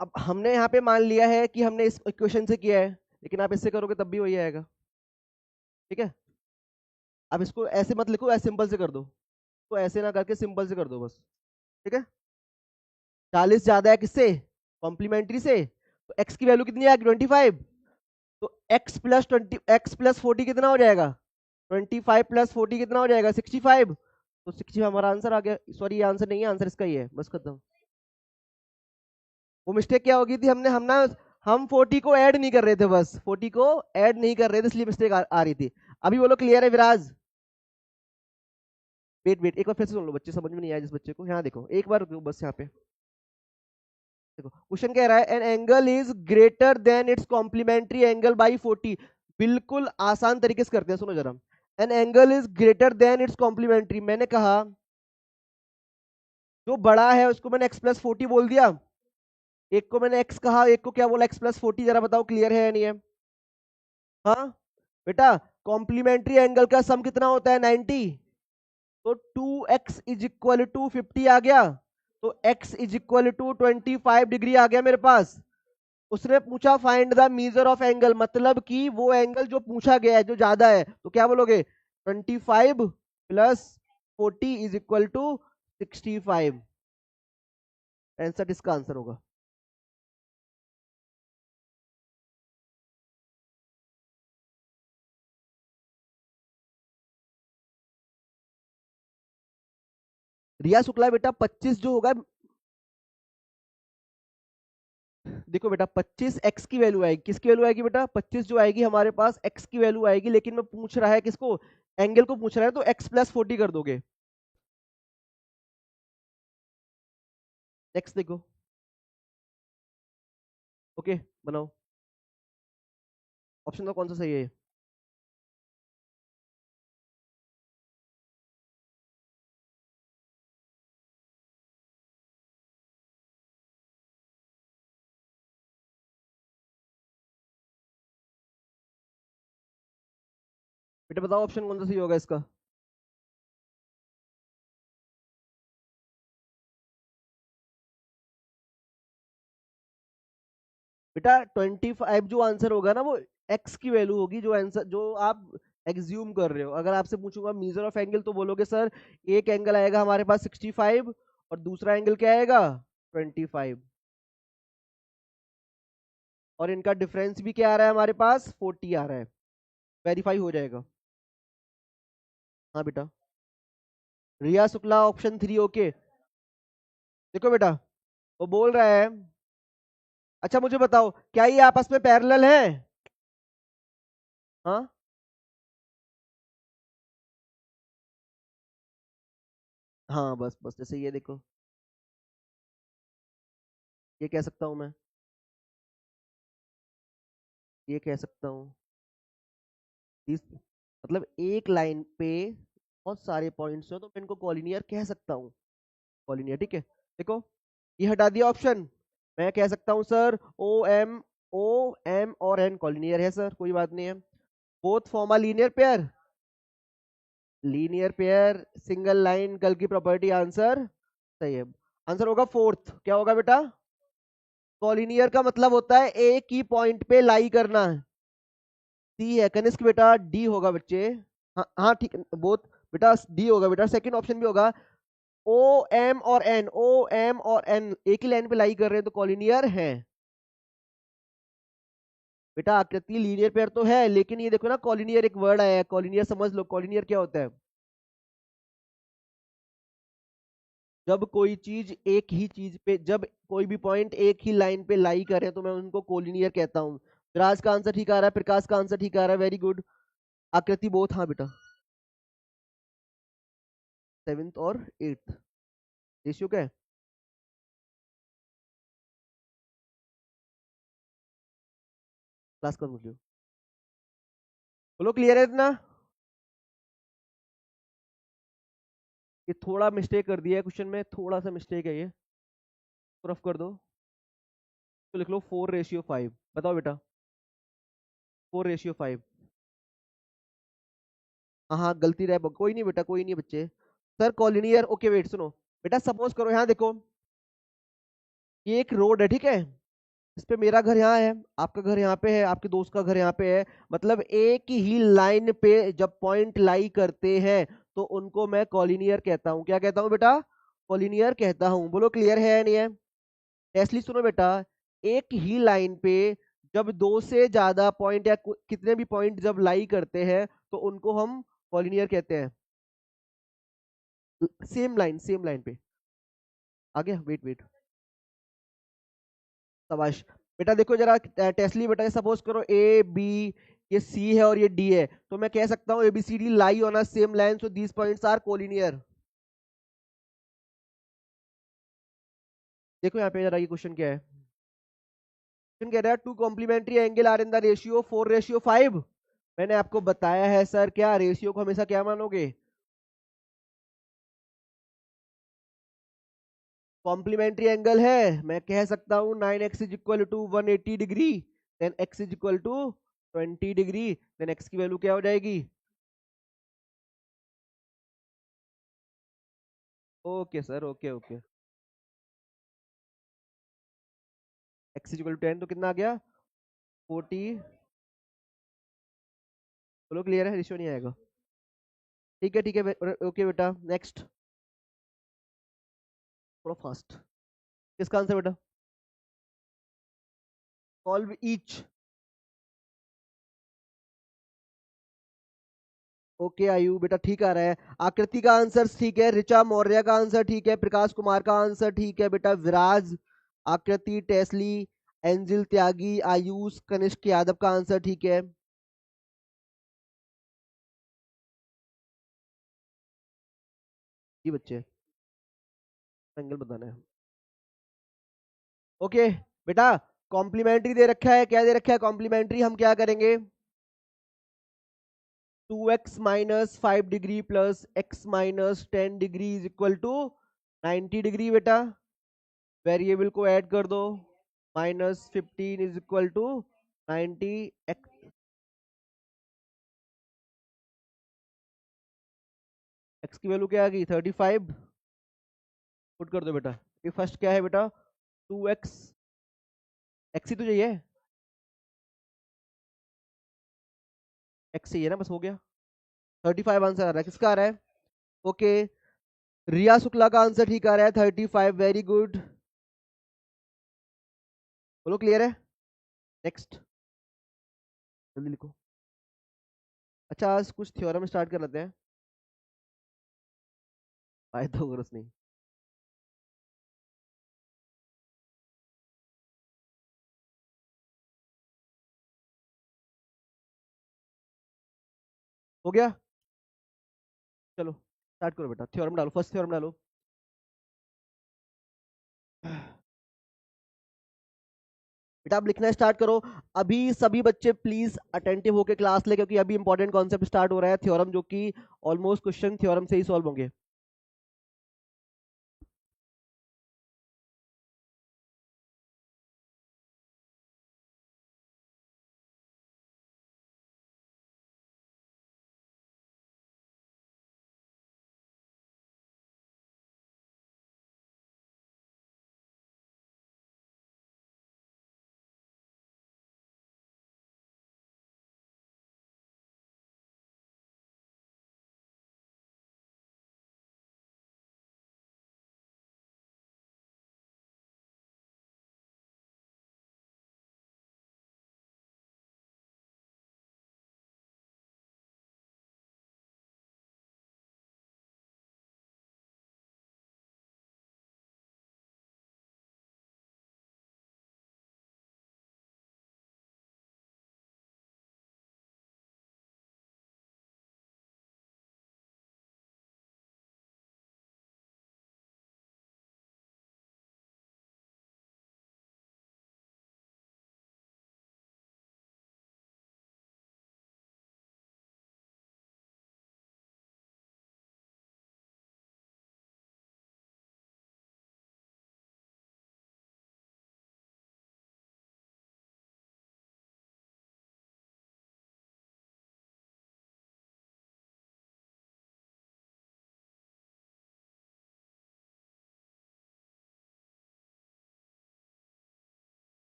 A: अब हमने यहाँ पे मान लिया है कि हमने इस इक्वेशन से किया है, लेकिन आप इससे करोगे तब भी वही आएगा। ठीक है, अब इसको ऐसे मत लिखो, ऐसे सिंपल से कर दो, तो ऐसे ना करके सिंपल से कर दो बस। ठीक है, 40 ज्यादा है किससे, कॉम्प्लीमेंट्री से, तो एक्स की वैल्यू कितनी आएगी 25। तो एक्स प्लस 40 कितना हो जाएगा, 25 + 40 कितना हो जाएगा 65। तो 65 हमारा आंसर आ गया। सॉरी ये आंसर नहीं है, आंसर इसका ही है, बस खत्म। वो मिस्टेक क्या होगी थी, हम 40 को ऐड नहीं कर रहे थे, बस 40 को ऐड नहीं कर रहे थे, इसलिए मिस्टेक आ रही थी। अभी बोलो क्लियर है विराज। वेट वेट, एक बार फिर से सुन लो बच्चे, समझ में नहीं आया जिस बच्चे को, यहाँ देखो एक बार रुको बस, यहाँ पे देखो क्वेश्चन कह रहा है an angle is greater than its complementary angle by 40। बिल्कुल आसान तरीके से करते हैं, सुनो जरा। An angle is greater than its complementary, मैंने कहा जो बड़ा है उसको मैंने x+40 बोल दिया, एक को मैंने x कहा, एक को क्या बोला x+40, जरा बताओ क्लियर है या नहीं है। हाँ बेटा, कॉम्प्लीमेंट्री एंगल का सम कितना होता है 90, तो 2x = 50 आ गया, तो x = 25 डिग्री आ गया मेरे पास। उसने पूछा find the measure of angle, मतलब कि वो एंगल जो पूछा गया है जो ज्यादा है, तो क्या बोलोगे 25 + 40 = 65। आंसर इसका आंसर होगा। रिया शुक्ला बेटा 25 जो होगा, देखो बेटा 25 एक्स की वैल्यू आएगी, किसकी वैल्यू आएगी बेटा, 25 जो आएगी हमारे पास एक्स की वैल्यू आएगी, लेकिन मैं पूछ रहा है किसको, एंगल को पूछ रहा है, तो x+40 कर दोगे। नेक्स्ट देखो। ओके बनाओ, ऑप्शन का कौन सा सही है। बेटा बताओ ऑप्शन कौन सा सही होगा इसका। बेटा 25 जो आंसर होगा ना, वो एक्स की वैल्यू होगी, जो आंसर जो आप एग्ज्यूम कर रहे हो। अगर आपसे पूछूंगा मीजर ऑफ एंगल, तो बोलोगे सर एक एंगल आएगा हमारे पास 65 और दूसरा एंगल क्या आएगा 25, और इनका डिफरेंस भी क्या आ रहा है हमारे पास 40 आ रहा है, वेरीफाई हो जाएगा। हाँ बेटा, रिया शुक्ला ऑप्शन 3 ओके। देखो बेटा, वो बोल रहा है, अच्छा मुझे बताओ क्या ये आपस में पैरेलल है। हाँ हाँ, बस बस जैसे ये देखो, ये कह सकता हूं मैं, ये कह सकता हूँ इस, मतलब एक लाइन पे बहुत सारे पॉइंट्स हो, तो मैं इनको कॉलिनियर कह सकता हूँ, कॉलिनियर। ठीक है, देखो ये हटा दिया ऑप्शन, मैं कह सकता हूँ सर O M और N कॉलिनियर है सर, कोई बात नहीं है। Both form a linear pair, linear pair single line कल की प्रॉपर्टी, आंसर सही है। आंसर होगा फोर्थ, क्या होगा बेटा, कॉलिनियर का मतलब होता है एक ही पॉइंट पे लाई करना। सी है कनिष्क बेटा, डी होगा बच्चे। हाँ हाँ ठीक है, बोथ बेटा डी होगा बेटा, सेकंड ऑप्शन भी होगा। ओ एम और एन एक ही लाइन पे लाई कर रहे हैं, तो कॉलिनियर है। बेटा आकृति लीनियर पेयर तो है, लेकिन ये देखो ना कॉलिनियर एक वर्ड आया है, कॉलिनियर समझ लो, कॉलिनियर क्या होता है? जब कोई चीज एक ही चीज पे, जब कोई भी पॉइंट एक ही लाइन पे लाई करे तो मैं उनको कोलिनियर कहता हूँ। राज का आंसर ठीक आ रहा है, प्रकाश का आंसर ठीक आ रहा है, वेरी गुड। आकृति बोथ, हाँ बेटा। 7th और 8th रेशियो क्या है? क्लास कर मुझे बोलो, क्लियर है इतना? ये थोड़ा मिस्टेक कर दिया है क्वेश्चन में, थोड़ा सा मिस्टेक है ये, रफ कर दो। तो लिख लो 4:5, बताओ बेटा। 4:5। हाँ हाँ, गलती रहे, कोई नहीं बेटा, कोई नहीं बच्चे। सर कॉलिनियर, ओके वेट सुनो। बेटा सपोज करो, यहाँ देखो, ये एक रोड है, ठीक है? इस पे मेरा घर यहाँ है, आपका घर यहाँ पे है, आपके दोस्त का घर यहाँ पे है। मतलब एक ही लाइन पे जब पॉइंट लाई करते हैं तो उनको मैं कॉलिनियर कहता हूँ। क्या कहता हूँ बेटा? कॉलिनियर कहता हूँ। बोलो क्लियर है या नहीं है? इसलिए सुनो बेटा, एक ही लाइन पे जब दो से ज्यादा पॉइंट या कितने भी पॉइंट जब लाई करते हैं तो उनको हम कॉलिनियर कहते हैं। सेम लाइन पे। आ गया, वेट वेट। शाबाश। बेटा देखो जरा, टेस्टली बेटा, सपोज करो ए बी, ये सी है और ये डी है, तो मैं कह सकता हूँ ABCD lie on a same line, so these points are collinear. देखो यहाँ पे जरा, ये क्वेश्चन क्या है? क्वेश्चन कह रहा है two complementary angle are in the ratio 4:5। मैंने आपको बताया है सर, क्या रेशियो को हमेशा क्या मानोगे? कॉम्प्लीमेंट्री एंगल है, मैं कह सकता हूँ 9x is equal to 180 degree, then x is equal to 20 degree, then x की वैल्यू क्या हो जाएगी? Okay sir, okay okay. x is equal to 10 तो कितना आ गया? 40। बोलो क्लियर है, रेशियो नहीं आएगा? ठीक है ओके बेटा, नेक्स्ट। थोड़ा फास्ट। किसका आंसर बेटा? Solve each. ओके आयु बेटा, ठीक आ रहा है। आकृति का आंसर ठीक है, ऋचा मौर्य का आंसर ठीक है, प्रकाश कुमार का आंसर ठीक है बेटा, विराज, आकृति, टेस्ली, एंजिल त्यागी, आयुष, कनिष्क यादव का आंसर ठीक है। जी बच्चे, एंगल बताना है। ओके बेटा, कॉम्प्लीमेंट्री दे रखा है, क्या दे रखा है कॉम्प्लीमेंट्री? हम क्या करेंगे? 2x - 5 degree plus x - 10 degree is equal to 90 degree बेटा। वेरिएबल को ऐड कर दो, -15 इज इक्वल टू 90। एक्स की वैल्यू क्या आ गई? 35। पुट कर दो बेटा। ये फर्स्ट क्या है बेटा? 2x, एक्स ही तो चाहिए, एक्स चाहिए ना, बस हो गया। 35 आंसर आ रहा है, किसका आ रहा है? ओके, रिया शुक्ला का आंसर ठीक आ रहा है, 35, वेरी गुड। बोलो क्लियर है? नेक्स्ट, जल्दी लिखो। अच्छा, आज कुछ थ्योरम स्टार्ट कर लेते हैं, पाइथागोरस नहीं। हो गया? चलो स्टार्ट करो बेटा, थ्योरम डालो, फर्स्ट थ्योरम डालो। बेटा आप लिखना स्टार्ट करो। अभी सभी बच्चे प्लीज अटेंटिव होकर क्लास ले, क्योंकि अभी इंपॉर्टेंट कॉन्सेप्ट स्टार्ट हो रहा है थ्योरम, जो कि ऑलमोस्ट क्वेश्चन थ्योरम से ही सॉल्व होंगे।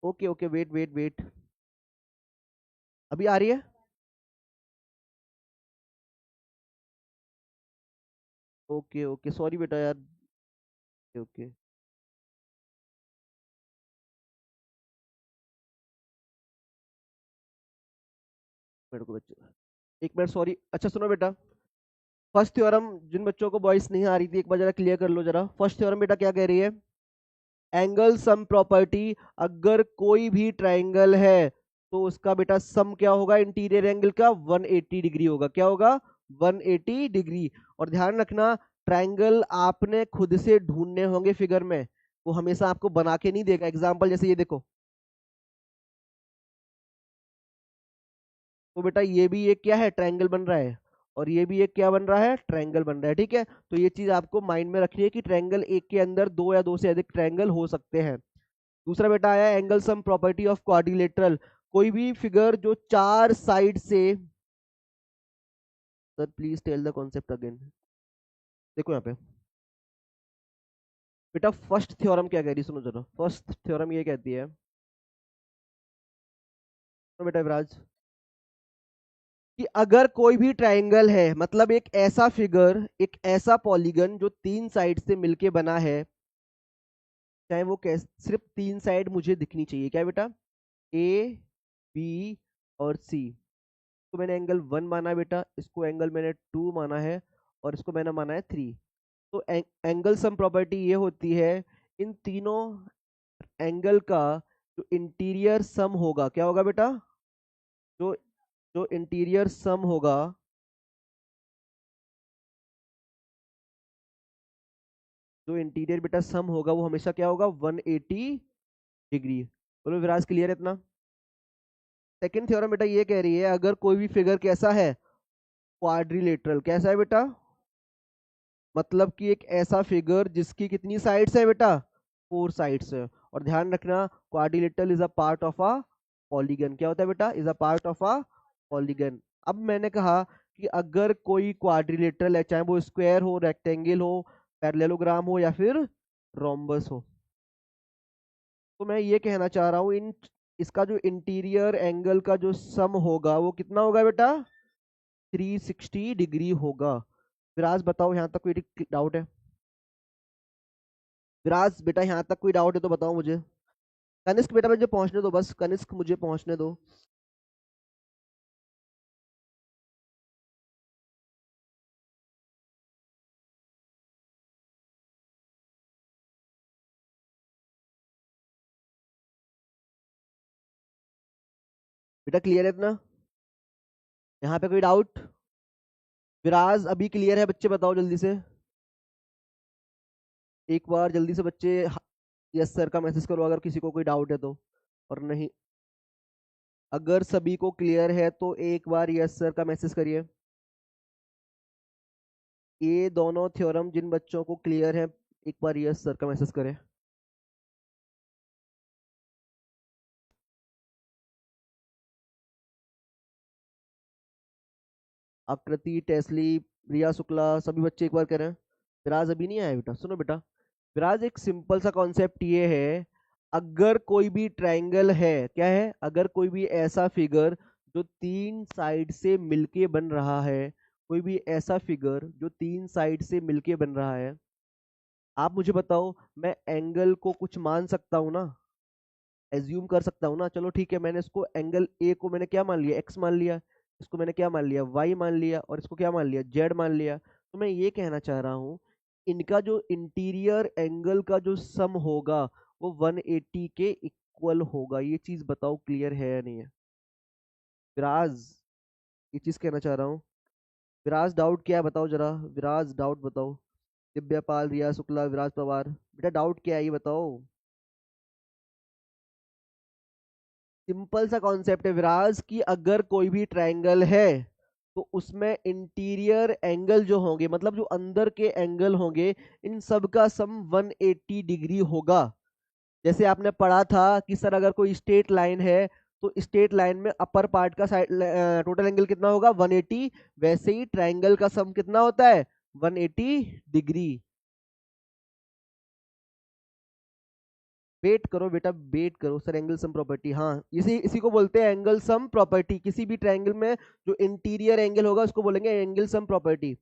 A: Okay okay, wait wait wait, अभी आ रही है? ओके ओके, सॉरी बेटा यार। ओके ओके, मेरे को बच्चे, एक मिनट, सॉरी। अच्छा सुनो बेटा, फर्स्ट थ्योरम, जिन बच्चों को वॉइस नहीं आ रही थी एक बार जरा क्लियर कर लो जरा। फर्स्ट थ्योरम बेटा क्या कह रही है? एंगल सम प्रॉपर्टी, अगर कोई भी ट्राइंगल है तो उसका बेटा सम क्या होगा? इंटीरियर एंगल का 180 डिग्री होगा। क्या होगा? 180 डिग्री। और ध्यान रखना, ट्राइंगल आपने खुद से ढूंढने होंगे फिगर में, वो हमेशा आपको बना के नहीं देगा। एग्जांपल जैसे ये देखो, तो बेटा ये भी एक क्या है? ट्रायंगल बन रहा है, और ये भी एक क्या बन रहा है? ट्रायंगल बन रहा है। ठीक है, तो ये चीज आपको माइंड में रखनी है कि ट्रायंगल एक के अंदर दो या दो से अधिक ट्रायंगल हो सकते हैं। दूसरा बेटा आया angle sum property of quadrilateral, कोई भी फिगर जो चार साइड से, sir please tell the concept again. देखो यहाँ पे बेटा, फर्स्ट थ्योरम क्या कह रही है, सुनो जरा। फर्स्ट थ्योरम ये कहती है, तो बेटा विराज, कि अगर कोई भी ट्रायंगल है, मतलब एक ऐसा फिगर, एक ऐसा पॉलीगन जो तीन साइड से मिलके बना है, चाहे वो कैस, सिर्फ तीन साइड मुझे दिखनी चाहिए। क्या बेटा? ए, बी और सी। तो मैंने एंगल 1 माना बेटा, इसको एंगल मैंने 2 माना है, और इसको मैंने माना है 3। तो एंगल सम प्रॉपर्टी ये होती है, इन तीनों एंगल का जो इंटीरियर सम होगा, क्या होगा बेटा? जो जो इंटीरियर सम होगा, जो इंटीरियर बेटा सम होगा वो हमेशा क्या होगा? 180 डिग्री। बोलो विराज, क्लियर है इतना? सेकंड थ्योरम बेटा ये कह रही है, अगर कोई भी फिगर कैसा है? क्वाड्रिलेटरल। कैसा है बेटा? मतलब कि एक ऐसा फिगर जिसकी कितनी साइड्स है बेटा? 4 साइड्स है। और ध्यान रखना, quadrilateral is a part of a polygon. क्या होता है बेटा? Is a part of a polygon. अब मैंने कहा कि अगर कोई क्वाड्रिलेटरल है, चाहे वो स्क्वायर हो, रेक्टेंगल हो, पैरेललोग्राम हो, या फिर रोम्बस हो, तो मैं ये कहना चाह रहा हूँ, इन इसका जो इंटीरियर एंगल का जो सम होगा वो कितना होगा बेटा? 360 डिग्री होगा। विराज बताओ, यहाँ तक कोई डाउट है? विराज बेटा, यहाँ तक कोई डाउट है तो बताओ मुझे। कनिष्क बेटा मुझे पहुंचने दो, बस कनिष्क मुझे पहुंचने दो। बेटा क्लियर है इतना? यहाँ पे कोई डाउट? विराज अभी क्लियर है बच्चे? बताओ जल्दी से, एक बार जल्दी से बच्चे यस सर का मैसेज करो अगर किसी को कोई डाउट है तो। और नहीं, अगर सभी को क्लियर है तो एक बार यस सर का मैसेज करिए। ये दोनों थ्योरम जिन बच्चों को क्लियर है, एक बार यस सर का मैसेज करें। आकृति, टेस्ली, रिया शुक्ला, सभी बच्चे एक बार करें। विराज अभी नहीं आया बेटा? सुनो बेटा, विराज एक सिंपल सा कॉन्सेप्ट ये है, अगर कोई भी ट्रायंगल है, क्या है? अगर कोई भी ऐसा फिगर जो तीन साइड से मिलके बन रहा है, कोई भी ऐसा फिगर जो तीन साइड से मिलके बन रहा है, आप मुझे बताओ, मैं एंगल को कुछ मान सकता हूं ना? एज्यूम कर सकता हूँ ना? चलो ठीक है, मैंने इसको एंगल ए को मैंने क्या मान लिया? एक्स मान लिया। इसको मैंने क्या मान लिया? वाई मान लिया। और इसको क्या मान लिया? जेड मान लिया। तो मैं ये कहना चाह रहा हूँ, इनका जो इंटीरियर एंगल का जो सम होगा वो 180 के इक्वल होगा। ये चीज बताओ क्लियर है या नहीं है? विराज, ये चीज कहना चाह रहा हूँ। विराज डाउट क्या है बताओ जरा, विराज डाउट बताओ। दिव्यापाल, रिया शुक्ला, विराज पवार, बेटा डाउट क्या है ये बताओ। सिंपल सा कॉन्सेप्ट है विराज, कि अगर कोई भी ट्रायंगल है तो उसमें इंटीरियर एंगल जो होंगे, मतलब जो अंदर के एंगल होंगे, इन सब का सम 180 डिग्री होगा। जैसे आपने पढ़ा था कि सर अगर कोई स्ट्रेट लाइन है, तो स्ट्रेट लाइन में अपर पार्ट का साइड टोटल एंगल कितना होगा? 180। वैसे ही ट्रायंगल का सम कितना होता है? 180 डिग्री। वेट करो बेटा, वेट करो सर। एंगल सम प्रॉपर्टी, हाँ इसी इसी को बोलते हैं एंगल सम प्रॉपर्टी। किसी भी ट्रायंगल में जो इंटीरियर एंगल होगा उसको बोलेंगे एंगल सम प्रॉपर्टी।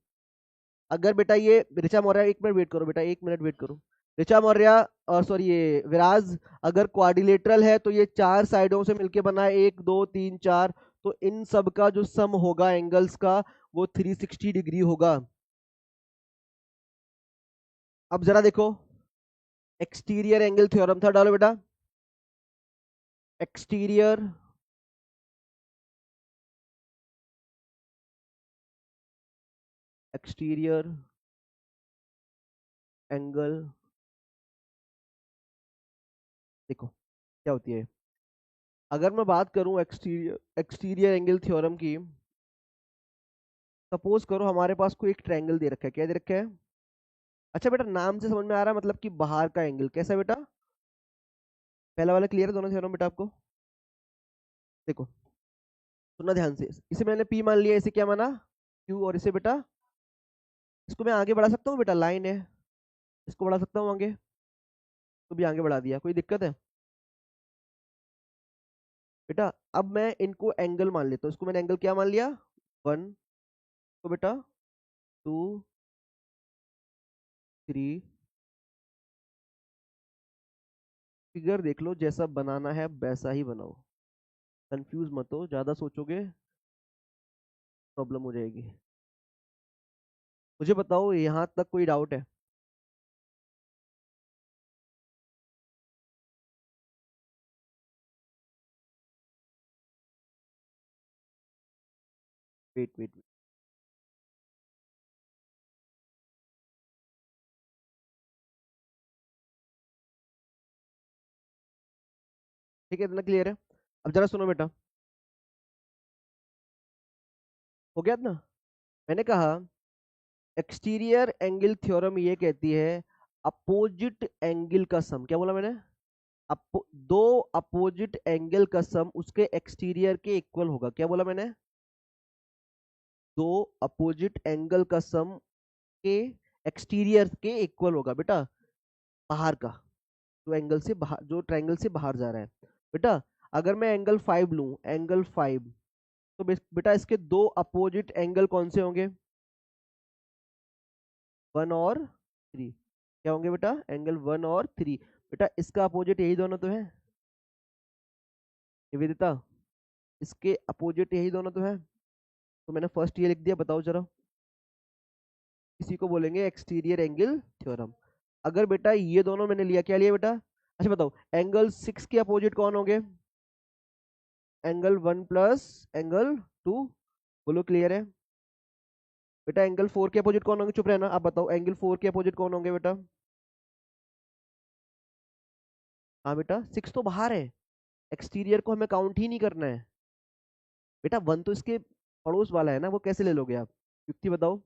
A: अगर बेटा ये ऋचा मौर्य, एक मिनट वेट करो बेटा, एक मिनट वेट करो। ऋचा मौर्य और सॉरी ये विराज, अगर क्वाड्रिलेटरल है तो ये चार साइडों से मिलके बना है, 1 2 3 4, तो इन सब का जो सम होगा एंगल्स का वो 360 डिग्री होगा। अब जरा देखो, एक्सटीरियर एंगल थ्योरम था, डालो बेटा। एक्सटीरियर एक्सटीरियर एंगल, देखो क्या होती है। अगर मैं बात करूं एक्सटीरियर एक्सटीरियर एंगल थ्योरम की, सपोज करो हमारे पास कोई एक ट्रायंगल दे रखा है। क्या दे रखा है? अच्छा बेटा, नाम से समझ में आ रहा है, मतलब कि बाहर का एंगल कैसा है बेटा? पहला वाला क्लियर है दोनों थ्योरम बेटा आपको? देखो सुनना ध्यान से, इसे मैंने पी मान लिया, इसे क्या माना? क्यू। और इसे बेटा, इसको मैं आगे बढ़ा सकता हूँ बेटा, लाइन है, इसको बढ़ा सकता हूँ आगे, तो भी आगे बढ़ा दिया, कोई दिक्कत है बेटा? अब मैं इनको एंगल मान लेता हूँ, इसको मैंने एंगल क्या मान लिया? 1, तो बेटा 2 3। फिगर देख लो, जैसा बनाना है वैसा ही बनाओ, कंफ्यूज मत हो, ज्यादा सोचोगे प्रॉब्लम हो जाएगी। मुझे बताओ यहाँ तक कोई डाउट है? वेट वेट, ठीक है, इतना क्लियर है? अब जरा सुनो बेटा, हो गया ना? मैंने कहा एक्सटीरियर एंगल थ्योरम ये कहती है अपोजिट एंगल का सम, क्या बोला मैंने? दो अपोजिट एंगल का सम उसके एक्सटीरियर के इक्वल होगा। क्या बोला मैंने? दो अपोजिट एंगल का सम के एक्सटीरियर के इक्वल होगा बेटा, बाहर का, जो एंगल से बाहर, जो ट्रायंगल से बाहर जा रहा है बेटा। अगर मैं एंगल 5 लूं, एंगल 5, तो बेटा इसके दो अपोजिट एंगल कौन से होंगे? 1 और 3। क्या होंगे बेटा? एंगल 1 और 3। बेटा इसका अपोजिट यही दोनों तो है, निवेदिता, इसके अपोजिट यही दोनों तो है। तो मैंने फर्स्ट ये लिख दिया, बताओ जरा, इसी को बोलेंगे एक्सटीरियर एंगल थ्योरम। अगर बेटा ये दोनों मैंने लिया, क्या लिया बेटा? अच्छा बताओ, एंगल 6 के अपोजिट कौन होंगे? Angle 1 plus angle 2। बोलो क्लियर है? बेटा एंगल 4 के अपोजिट कौन होंगे? चुप रहना, आप बताओ एंगल 4 के अपोजिट कौन होंगे बेटा? हाँ बेटा, 6 तो बाहर है, एक्सटीरियर को हमें काउंट ही नहीं करना है बेटा। 1 तो इसके पड़ोस वाला है ना, वो कैसे ले लोगे आप? युक्ति बताओ।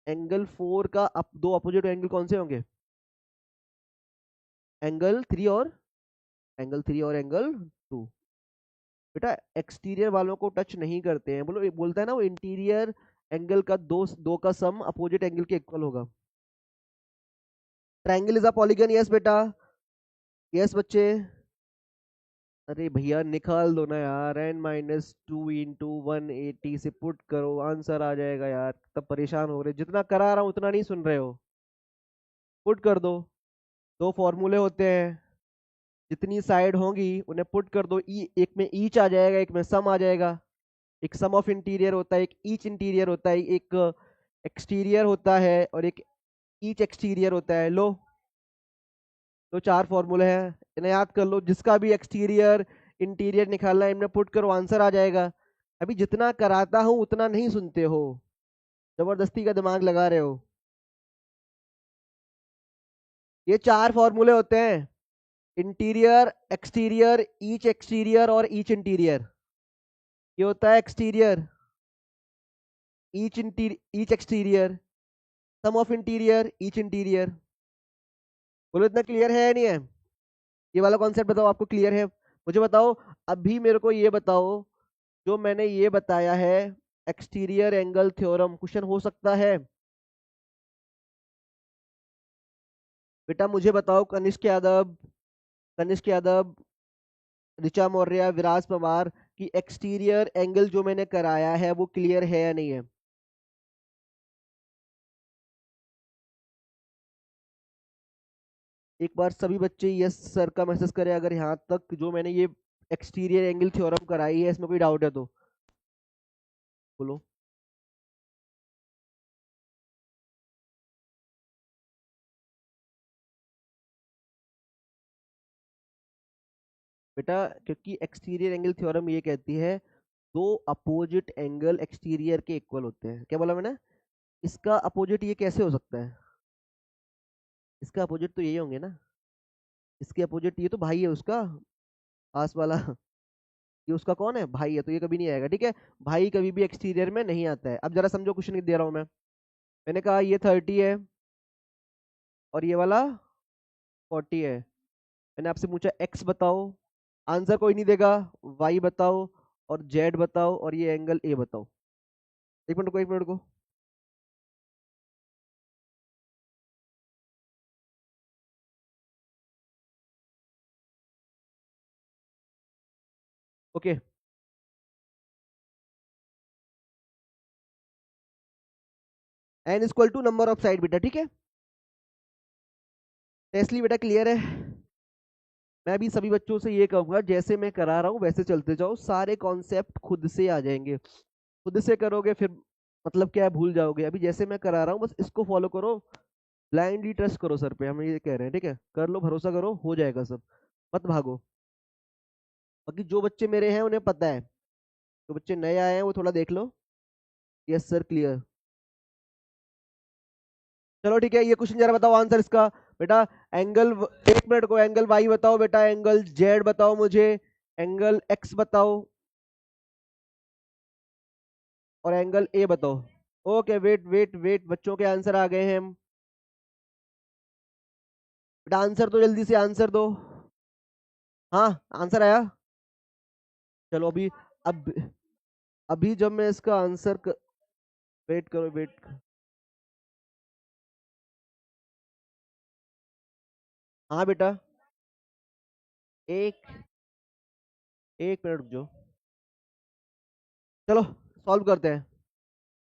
A: एंगल 4 का दो अपोजिट एंगल कौन से होंगे? एंगल 3 और एंगल 2। बेटा एक्सटीरियर वालों को टच नहीं करते हैं, बोलो, बोलता है ना वो इंटीरियर एंगल का दो दो का सम अपोजिट एंगल के इक्वल होगा। Triangle is a polygon, yes बेटा, यस बच्चे। अरे भैया निकाल दो ना यार, n-2 × 180 से पुट करो, आंसर आ जाएगा यार, तब परेशान हो रहे, जितना करा रहा हूं उतना नहीं सुन रहे हो, पुट कर दो। दो फॉर्मूले होते हैं, जितनी साइड होंगी उन्हें पुट कर दो, एक में ईच आ जाएगा, एक में सम आ जाएगा। एक सम ऑफ इंटीरियर होता है, एक ईच इंटीरियर होता है, एक एक्सटीरियर होता है और एक ईच एक्सटीरियर होता है। लो, तो चार फॉर्मूले हैं, इन्हें याद कर लो, जिसका भी एक्सटीरियर इंटीरियर निकालना है इनमें पुट करो, आंसर आ जाएगा। अभी जितना कराता हूं उतना नहीं सुनते हो, जबरदस्ती का दिमाग लगा रहे हो। ये चार फॉर्मूले होते हैं, इंटीरियर, एक्सटीरियर, ईच एक्सटीरियर और ईच इंटीरियर। ये होता है exterior, each exterior, sum of interior, each interior. बोलो इतना क्लियर है या नहीं है? ये वाला कॉन्सेप्ट बताओ, आपको क्लियर है? मुझे बताओ, अभी मेरे को ये बताओ, जो मैंने ये बताया है एक्सटीरियर एंगल थ्योरम, क्वेश्चन हो सकता है? बेटा मुझे बताओ कनिष्क यादव, कनिष्क यादव, ऋचा मौर्य, विराज पवार की एक्सटीरियर एंगल जो मैंने कराया है वो क्लियर है या नहीं है? एक बार सभी बच्चे यस सर का मैसेज करें अगर यहाँ तक जो मैंने ये एक्सटीरियर एंगल थ्योरम कराई है इसमें कोई डाउट है तो बोलो। बेटा क्योंकि एक्सटीरियर एंगल थ्योरम ये कहती है दो अपोजिट एंगल एक्सटीरियर के इक्वल होते हैं। क्या बोला मैंने? इसका अपोजिट ये कैसे हो सकता है? इसका अपोजिट तो यही होंगे ना। इसके अपोजिट ये तो भाई है उसका, पास वाला। ये उसका कौन है? भाई है, तो ये कभी नहीं आएगा। ठीक है, भाई कभी भी एक्सटीरियर में नहीं आता है। अब जरा समझो क्वेश्चन दे रहा हूं मैं। मैंने कहा ये 30 है और ये वाला 40 है। मैंने आपसे पूछा एक्स बताओ, आंसर कोई नहीं देगा। वाई बताओ और जेड बताओ और ये एंगल ए बताओ। एक मिनट को, एक मिनट को। Okay, N equal to number of side बेटा। ठीक है, टेस्टली बेटा क्लियर है। मैं भी सभी बच्चों से ये कहूंगा जैसे मैं करा रहा हूँ वैसे चलते जाओ, सारे कॉन्सेप्ट खुद से आ जाएंगे। खुद से करोगे फिर मतलब क्या है, भूल जाओगे। अभी जैसे मैं करा रहा हूँ बस इसको फॉलो करो, ब्लाइंडली ट्रस्ट करो सर पे, हम ये कह रहे हैं। ठीक है, कर लो, भरोसा करो, हो जाएगा सब, मत भागो। बाकी जो बच्चे मेरे हैं उन्हें पता है, जो बच्चे नए आए हैं वो थोड़ा देख लो। Yes sir clear. चलो ठीक है, ये क्वेश्चन जरा बताओ आंसर इसका। बेटा एंगल, एक मिनट को, एंगल वाई बताओ बेटा, एंगल जेड बताओ मुझे, एंगल एक्स बताओ और एंगल ए बताओ। ओके, वेट वेट वेट, बच्चों के आंसर आ गए हैं। बेटा आंसर तो जल्दी से आंसर दो। हाँ आंसर आया। चलो अभी, अब अभी जब मैं इसका आंसर वेट करो, वेट। हाँ बेटा, एक एक मिनट रुक जाओ। चलो सॉल्व करते हैं।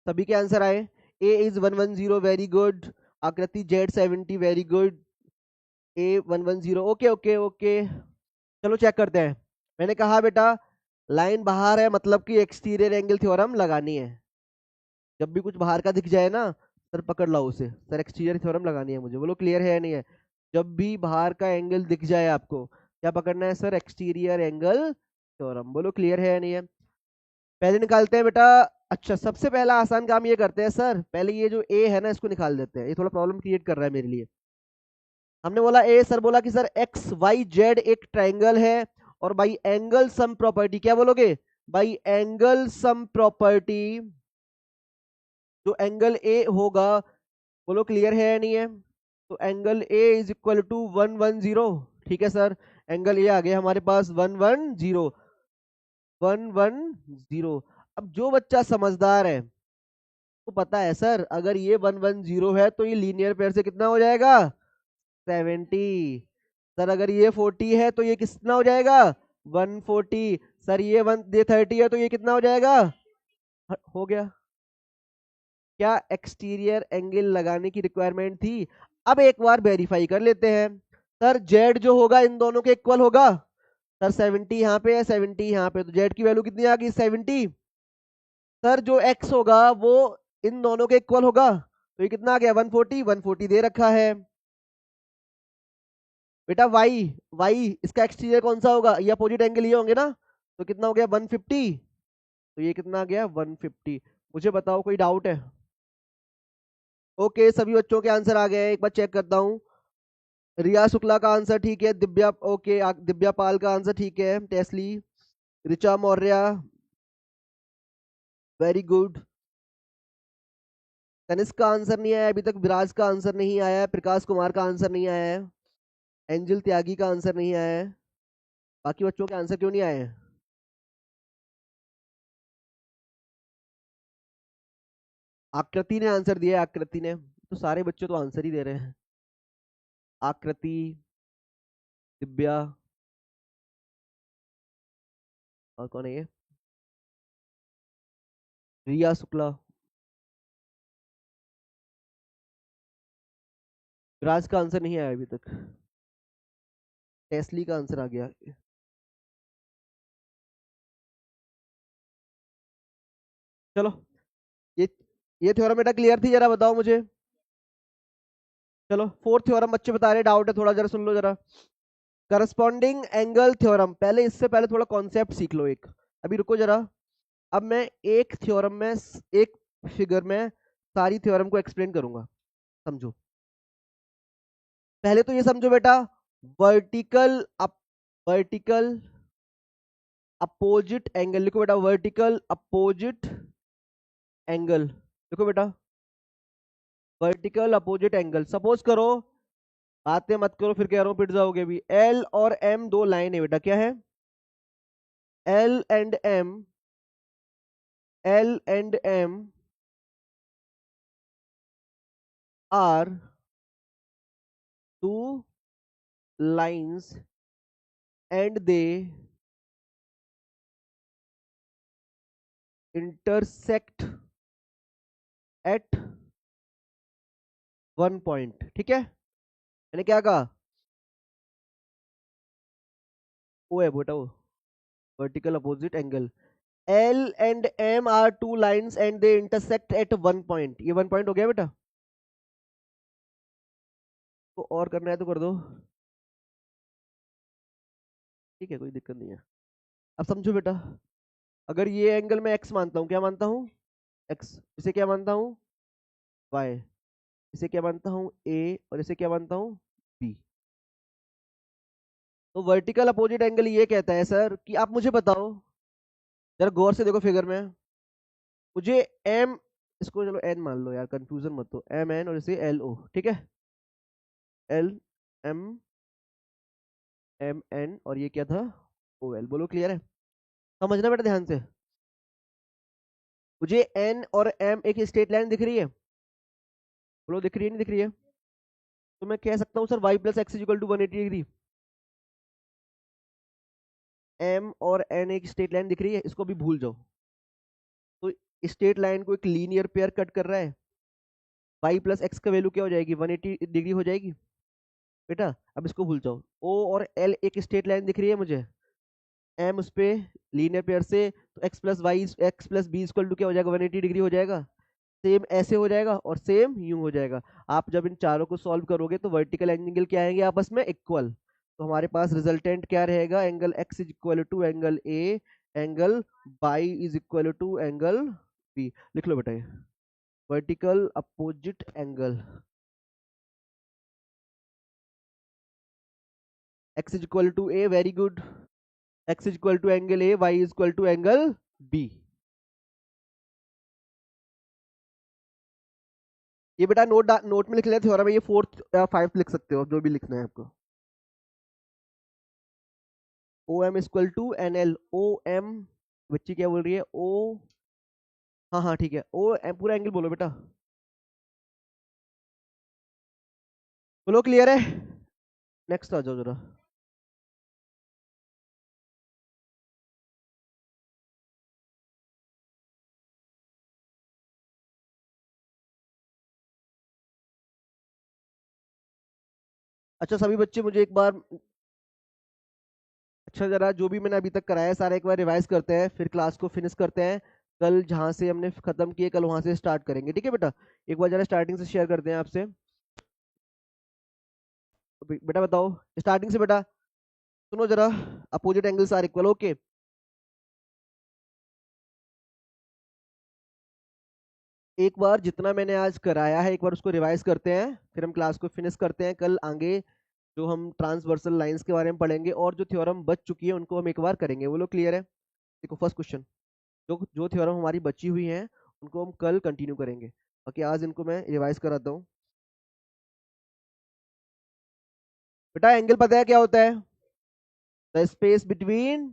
A: सभी के आंसर आए। ए इज 110, वेरी गुड। आकृति जेड 70, वेरी गुड। ए 110, ओके ओके ओके। चलो चेक करते हैं। मैंने कहा बेटा लाइन बाहर है मतलब कि एक्सटीरियर एंगल थ्योरम लगानी है। जब भी कुछ बाहर का दिख जाए ना सर पकड़ लो उसे, सर एक्सटीरियर थ्योरम लगानी है मुझे। बोलो क्लियर है या नहीं है? जब भी बाहर का एंगल दिख जाए आपको क्या पकड़ना है सर? Exterior angle theorem. बोलो क्लियर है या नहीं है? पहले निकालते हैं बेटा। अच्छा, सबसे पहला आसान काम ये करते हैं सर, पहले ये जो ए है ना इसको निकाल देते हैं, ये थोड़ा प्रॉब्लम क्रिएट कर रहा है मेरे लिए। हमने बोला ए, सर बोला कि सर एक्स वाई जेड एक ट्राइंगल है और बाई एंगल सम प्रॉपर्टी, क्या बोलोगे? बाई एंगल सम प्रॉपर्टी जो एंगल ए होगा, बोलो क्लियर है या नहीं है? तो angle A is equal to 110। ठीक है सर, एंगल ए आ गया हमारे पास 110, 110। अब जो बच्चा समझदार है तो पता है सर अगर ये 110 है तो ये लीनियर पेयर से कितना हो जाएगा? 70। सर अगर ये 40 है तो ये कितना हो जाएगा? 140। सर ये 30 है तो ये कितना हो जाएगा? हो गया। क्या एक्सटीरियर एंगल लगाने की रिक्वायरमेंट थी? अब एक बार वेरीफाई कर लेते हैं। सर जेड जो होगा इन दोनों के इक्वल होगा। सर 70 यहाँ पे है, 70 यहाँ पे, तो जेड की वैल्यू कितनी आ गई? 70। सर जो एक्स होगा वो इन दोनों के इक्वल होगा, तो ये कितना आ गया? 140, 140 दे रखा है। बेटा वाई, वाई इसका एक्सटीरियर कौन सा होगा? ये अपोजिट एंगल ये होंगे ना, तो कितना हो गया? 150। तो ये कितना आ गया? 150। मुझे बताओ कोई डाउट है? ओके, सभी बच्चों के आंसर आ गए, एक बार चेक करता हूँ। रिया शुक्ला का आंसर ठीक है, दिव्या ओके, दिव्या पाल का आंसर ठीक है, टेस्ली, ऋचा मौर्य वेरी गुड। तनिष्क का आंसर नहीं आया अभी तक, विराज का आंसर नहीं आया है, प्रकाश कुमार का आंसर नहीं आया है, एंजल त्यागी का आंसर नहीं आया है। बाकी बच्चों के आंसर क्यों नहीं आए हैं? आकृति ने आंसर दिया है, आकृति ने, तो सारे बच्चे तो आंसर ही दे रहे हैं। आकृति, दिव्या, और कौन है ये? रिया शुक्ला। राज का आंसर नहीं आया अभी तक। टेस्ली का आंसर आ गया। चलो, ये ये थ्योरम बेटा क्लियर थी, जरा बताओ मुझे। चलो फोर्थ थ्योरम बच्चे बता रहे, डाउट है थोड़ा, जरा सुन लो जरा। करस्पॉन्डिंग एंगल थ्योरम, पहले इससे पहले थोड़ा कॉन्सेप्ट सीख लो एक। अभी रुको जरा। अब मैं एक थ्योरम में एक फिगर में सारी थ्योरम को एक्सप्लेन करूंगा, समझो। पहले तो ये समझो बेटा, vertical up vertical opposite angle लिखो बेटा, वर्टिकल अपोजिट एंगल लिखो बेटा, वर्टिकल अपोजिट एंगल। सपोज करो, बातें मत करो फिर कह रहा हूं पिट जाओगे भी। एल और एम दो लाइन है बेटा, क्या है? L and M, L and M are two lines and they intersect at one point। ठीक है, मैंने क्या कहा? वो है बेटा, वो vertical opposite angle. L and M are two lines and they intersect at one point. ये वन पॉइंट हो गया बेटा। तो और करना है तो कर दो, ठीक है, कोई दिक्कत नहीं है। अब समझो बेटा, अगर ये एंगल मैं एक्स मानता हूँ, क्या मानता हूँ? एक्स। इसे क्या मानता हूँ? वाई। इसे क्या मानता हूँ? ए। और इसे क्या मानता हूँ? बी। तो वर्टिकल अपोजिट एंगल ये कहता है सर कि आप मुझे बताओ, जरा गौर से देखो फिगर में, मुझे एम, इसको चलो एन मान लो यार, कंफ्यूजन मत हो, एम एन और इसे एल ओ, ठीक है? एल एम एम एन और ये क्या था? O L. बोलो क्लियर है? समझना बेटा ध्यान से। मुझे एन और एम एक स्ट्रेट लाइन दिख रही है, बोलो दिख रही है नहीं दिख रही है? तो मैं कह सकता हूँ sir Y plus X is equal to 180 degree. M और एन एक स्ट्रेट लाइन दिख रही है, इसको भी भूल जाओ। तो स्ट्रेट लाइन को एक लीनियर पेयर कट कर रहा है, वाई प्लस एक्स का वैल्यू क्या हो जाएगी? 180 डिग्री हो जाएगी बेटा। अब इसको भूल जाओ। ओ और एल एक स्ट्रेट लाइन दिख रही है मुझे, एम उस पे लीनियर पेयर से, तो X plus B equal to क्या हो जाएगा? 180 डिग्री हो जाएगा। सेम ऐसे हो जाएगा और सेम यूं हो जाएगा। आप जब इन चारों को सॉल्व करोगे तो वर्टिकल एंगल क्या आएंगे आपस में? इक्वल। तो हमारे पास रिजल्टेंट क्या रहेगा? Angle X is equal to angle A, angle Y is equal to angle B. लिख लो बेटा ये vertical opposite angle, X is equal to A, very good. X is equal to angle A, Y is equal to angle B. ये बेटा note note में लिख लेते theorem है, ये फोर्थ या फाइव्थ लिख सकते हो, जो भी लिखना है आपको। O M equal to N L. O M, बच्ची क्या बोल रही है? ओ, हाँ हाँ ठीक है, ओ एम पूरा एंगल बोलो बेटा, बोलो क्लियर है? नेक्स्ट आ जाओ जरा। अच्छा सभी बच्चे मुझे एक बार, अच्छा जरा जो भी मैंने अभी तक कराया है सारा एक बार रिवाइज करते हैं, फिर क्लास को फिनिश करते हैं। कल जहाँ से हमने खत्म किए कल वहां से स्टार्ट करेंगे, ठीक है बेटा? एक बार जरा स्टार्टिंग से शेयर करते हैं आपसे। बेटा बताओ स्टार्टिंग से बेटा, सुनो जरा। Opposite angles are equal, okay. एक बार जितना मैंने आज कराया है एक बार उसको रिवाइज करते हैं, फिर हम क्लास को फिनिश करते हैं। कल आगे जो हम ट्रांसवर्सल लाइंस के बारे में पढ़ेंगे और जो थ्योरम बच चुकी है उनको हम एक बार करेंगे। वो लोग क्लियर है? देखो फर्स्ट क्वेश्चन, जो जो थ्योरम हमारी बची हुई हैं उनको हम कल कंटिन्यू करेंगे। ओके, आज इनको मैं रिवाइज कराता हूँ। बेटा एंगल पता है क्या होता है? The space between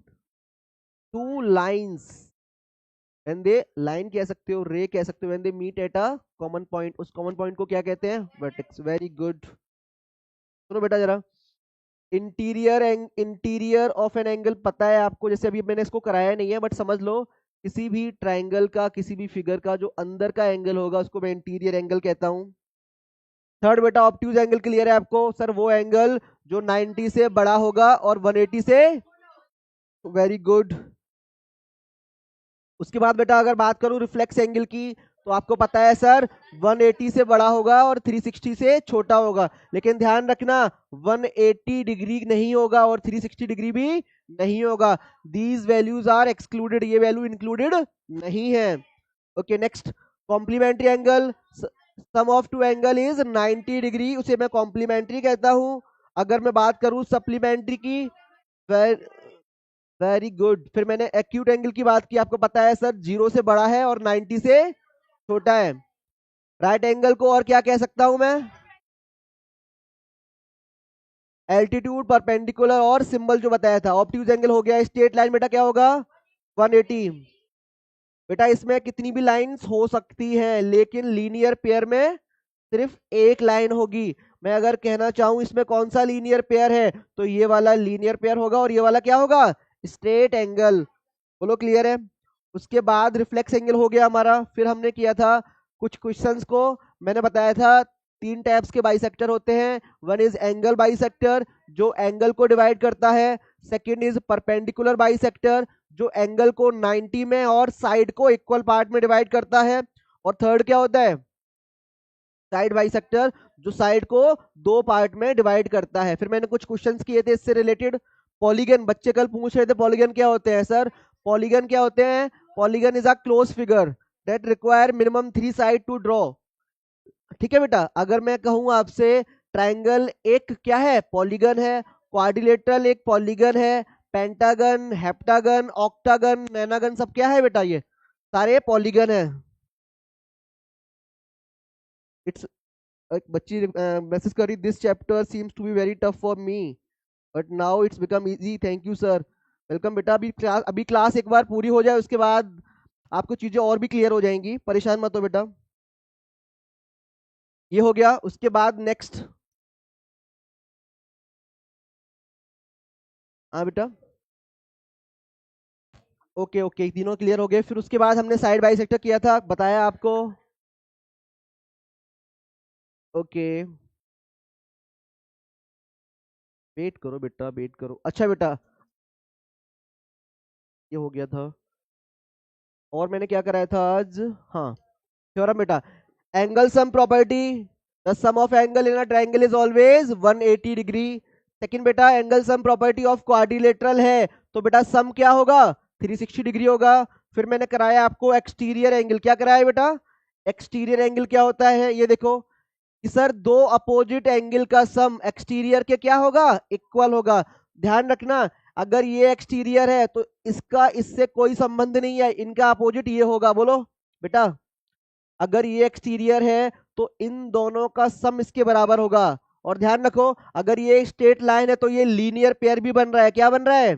A: two lines, when they, line कह सकते हो, रे कह सकते हो, when they meet at a common point, उस कॉमन पॉइंट को क्या कहते हैं? वर्टेक्स। Very good. सुनो बेटा जरा, इंटीरियर ऑफ एन एंगल पता है आपको, जैसे अभी मैंने इसको कराया नहीं है बट समझ लो, किसी भी ट्राइंगल का, किसी भी फिगर का जो अंदर का एंगल होगा उसको मैं इंटीरियर एंगल कहता हूं। थर्ड बेटा, ऑब्ट्यूज एंगल क्लियर है आपको? सर वो एंगल जो 90 से बड़ा होगा और 180 से, वेरी गुड। उसके बाद बेटा अगर बात करूं रिफ्लेक्स एंगल की, तो आपको पता है सर 180 से बड़ा होगा और 360 से छोटा होगा, लेकिन ध्यान रखना 180 डिग्री नहीं होगा और 360 डिग्री भी नहीं होगा। दीज वैल्यूज आर एक्सक्लूडेड, ये वैल्यू इंक्लूडेड नहीं है। Okay next, complementary angle, sum of two angle is 90 degree, उसे मैं कॉम्प्लीमेंट्री कहता हूं। अगर मैं बात करूं सप्लीमेंट्री की, वेरी गुड। फिर मैंने एक्यूट एंगल की बात की, आपको पता है सर 0 से बड़ा है और 90 से छोटा है। राइट एंगल को और क्या कह सकता हूं मैं? एल्टीट्यूड, परपेंडिकुलर और सिंबल जो बताया था। ऑब्ट्यूज एंगल हो गया। स्ट्रेट लाइन बेटा क्या होगा? 180। बेटा इसमें कितनी भी लाइंस हो सकती हैं, लेकिन लीनियर पेयर में सिर्फ एक लाइन होगी। मैं अगर कहना चाहूं इसमें कौन सा लीनियर पेयर है, तो ये वाला लीनियर पेयर होगा और ये वाला क्या होगा? Straight angle. बोलो क्लियर है? उसके बाद रिफ्लेक्स एंगल हो गया हमारा। फिर हमने किया था कुछ क्वेश्चंस को, मैंने बताया था 3 टाइप्स के बाइसेक्टर होते हैं। वन इज एंगल बाइसेक्टर जो एंगल को डिवाइड करता है। सेकंड इज परपेंडिकुलर बाइसेक्टर जो एंगल को 90 में और साइड को इक्वल पार्ट में डिवाइड करता है। और थर्ड क्या होता है? साइड बाइसेक्टर जो साइड को 2 पार्ट में डिवाइड करता है। फिर मैंने कुछ क्वेश्चंस किए थे इससे रिलेटेड। पॉलीगन, बच्चे कल पूछ रहे थे पॉलीगन क्या होते हैं सर? पॉलीगन क्या होते हैं? Polygon is a close figure that require minimum 3 side to draw. ठीक है बेटा, अगर मैं कहूं आपसे ट्राइंगल एक क्या है? पॉलीगन है। क्वाड्रिलेटरल एक पॉलीगन है। पेंटागन, हेप्टागन, ऑक्टागन, नैनागन सब क्या है बेटा? ये सारे पॉलीगन है। इट्स, एक बच्ची मैसेज करी, this chapter seems to be very tough for me but now it's become easy, thank you sir. Welcome बेटा। अभी क्लास एक बार पूरी हो जाए उसके बाद आपको चीजें और भी क्लियर हो जाएंगी, परेशान मत हो बेटा। ये हो गया। उसके बाद नेक्स्ट, हाँ बेटा, ओके ओके, तीनों क्लियर हो गए। फिर उसके बाद हमने साइड बाई सेक्टर किया था, बताया आपको। ओके, वेट करो बेटा, वेट करो। अच्छा बेटा, ये हो गया था। और मैंने क्या कराया था आज? हाँ, थ्योरम बेटा, angle sum property, the sum of angle in a triangle is always 180 degree. Second बेटा, angle sum property of quadrilateral है, तो बेटा सम क्या होगा? 360 डिग्री होगा। फिर मैंने कराया आपको एक्सटीरियर एंगल, क्या कराया बेटा? एक्सटीरियर एंगल क्या होता है ये देखो कि सर दो अपोजिट एंगल का सम एक्सटीरियर के क्या होगा? इक्वल होगा। ध्यान रखना, अगर ये एक्सटीरियर है तो इसका इससे कोई संबंध नहीं है, इनका अपोजिट ये होगा। बोलो बेटा, अगर ये एक्सटीरियर है तो इन दोनों का सम इसके बराबर होगा। और ध्यान रखो, अगर ये स्ट्रेट लाइन है तो ये लीनियर पेयर भी बन रहा है। क्या बन रहा है?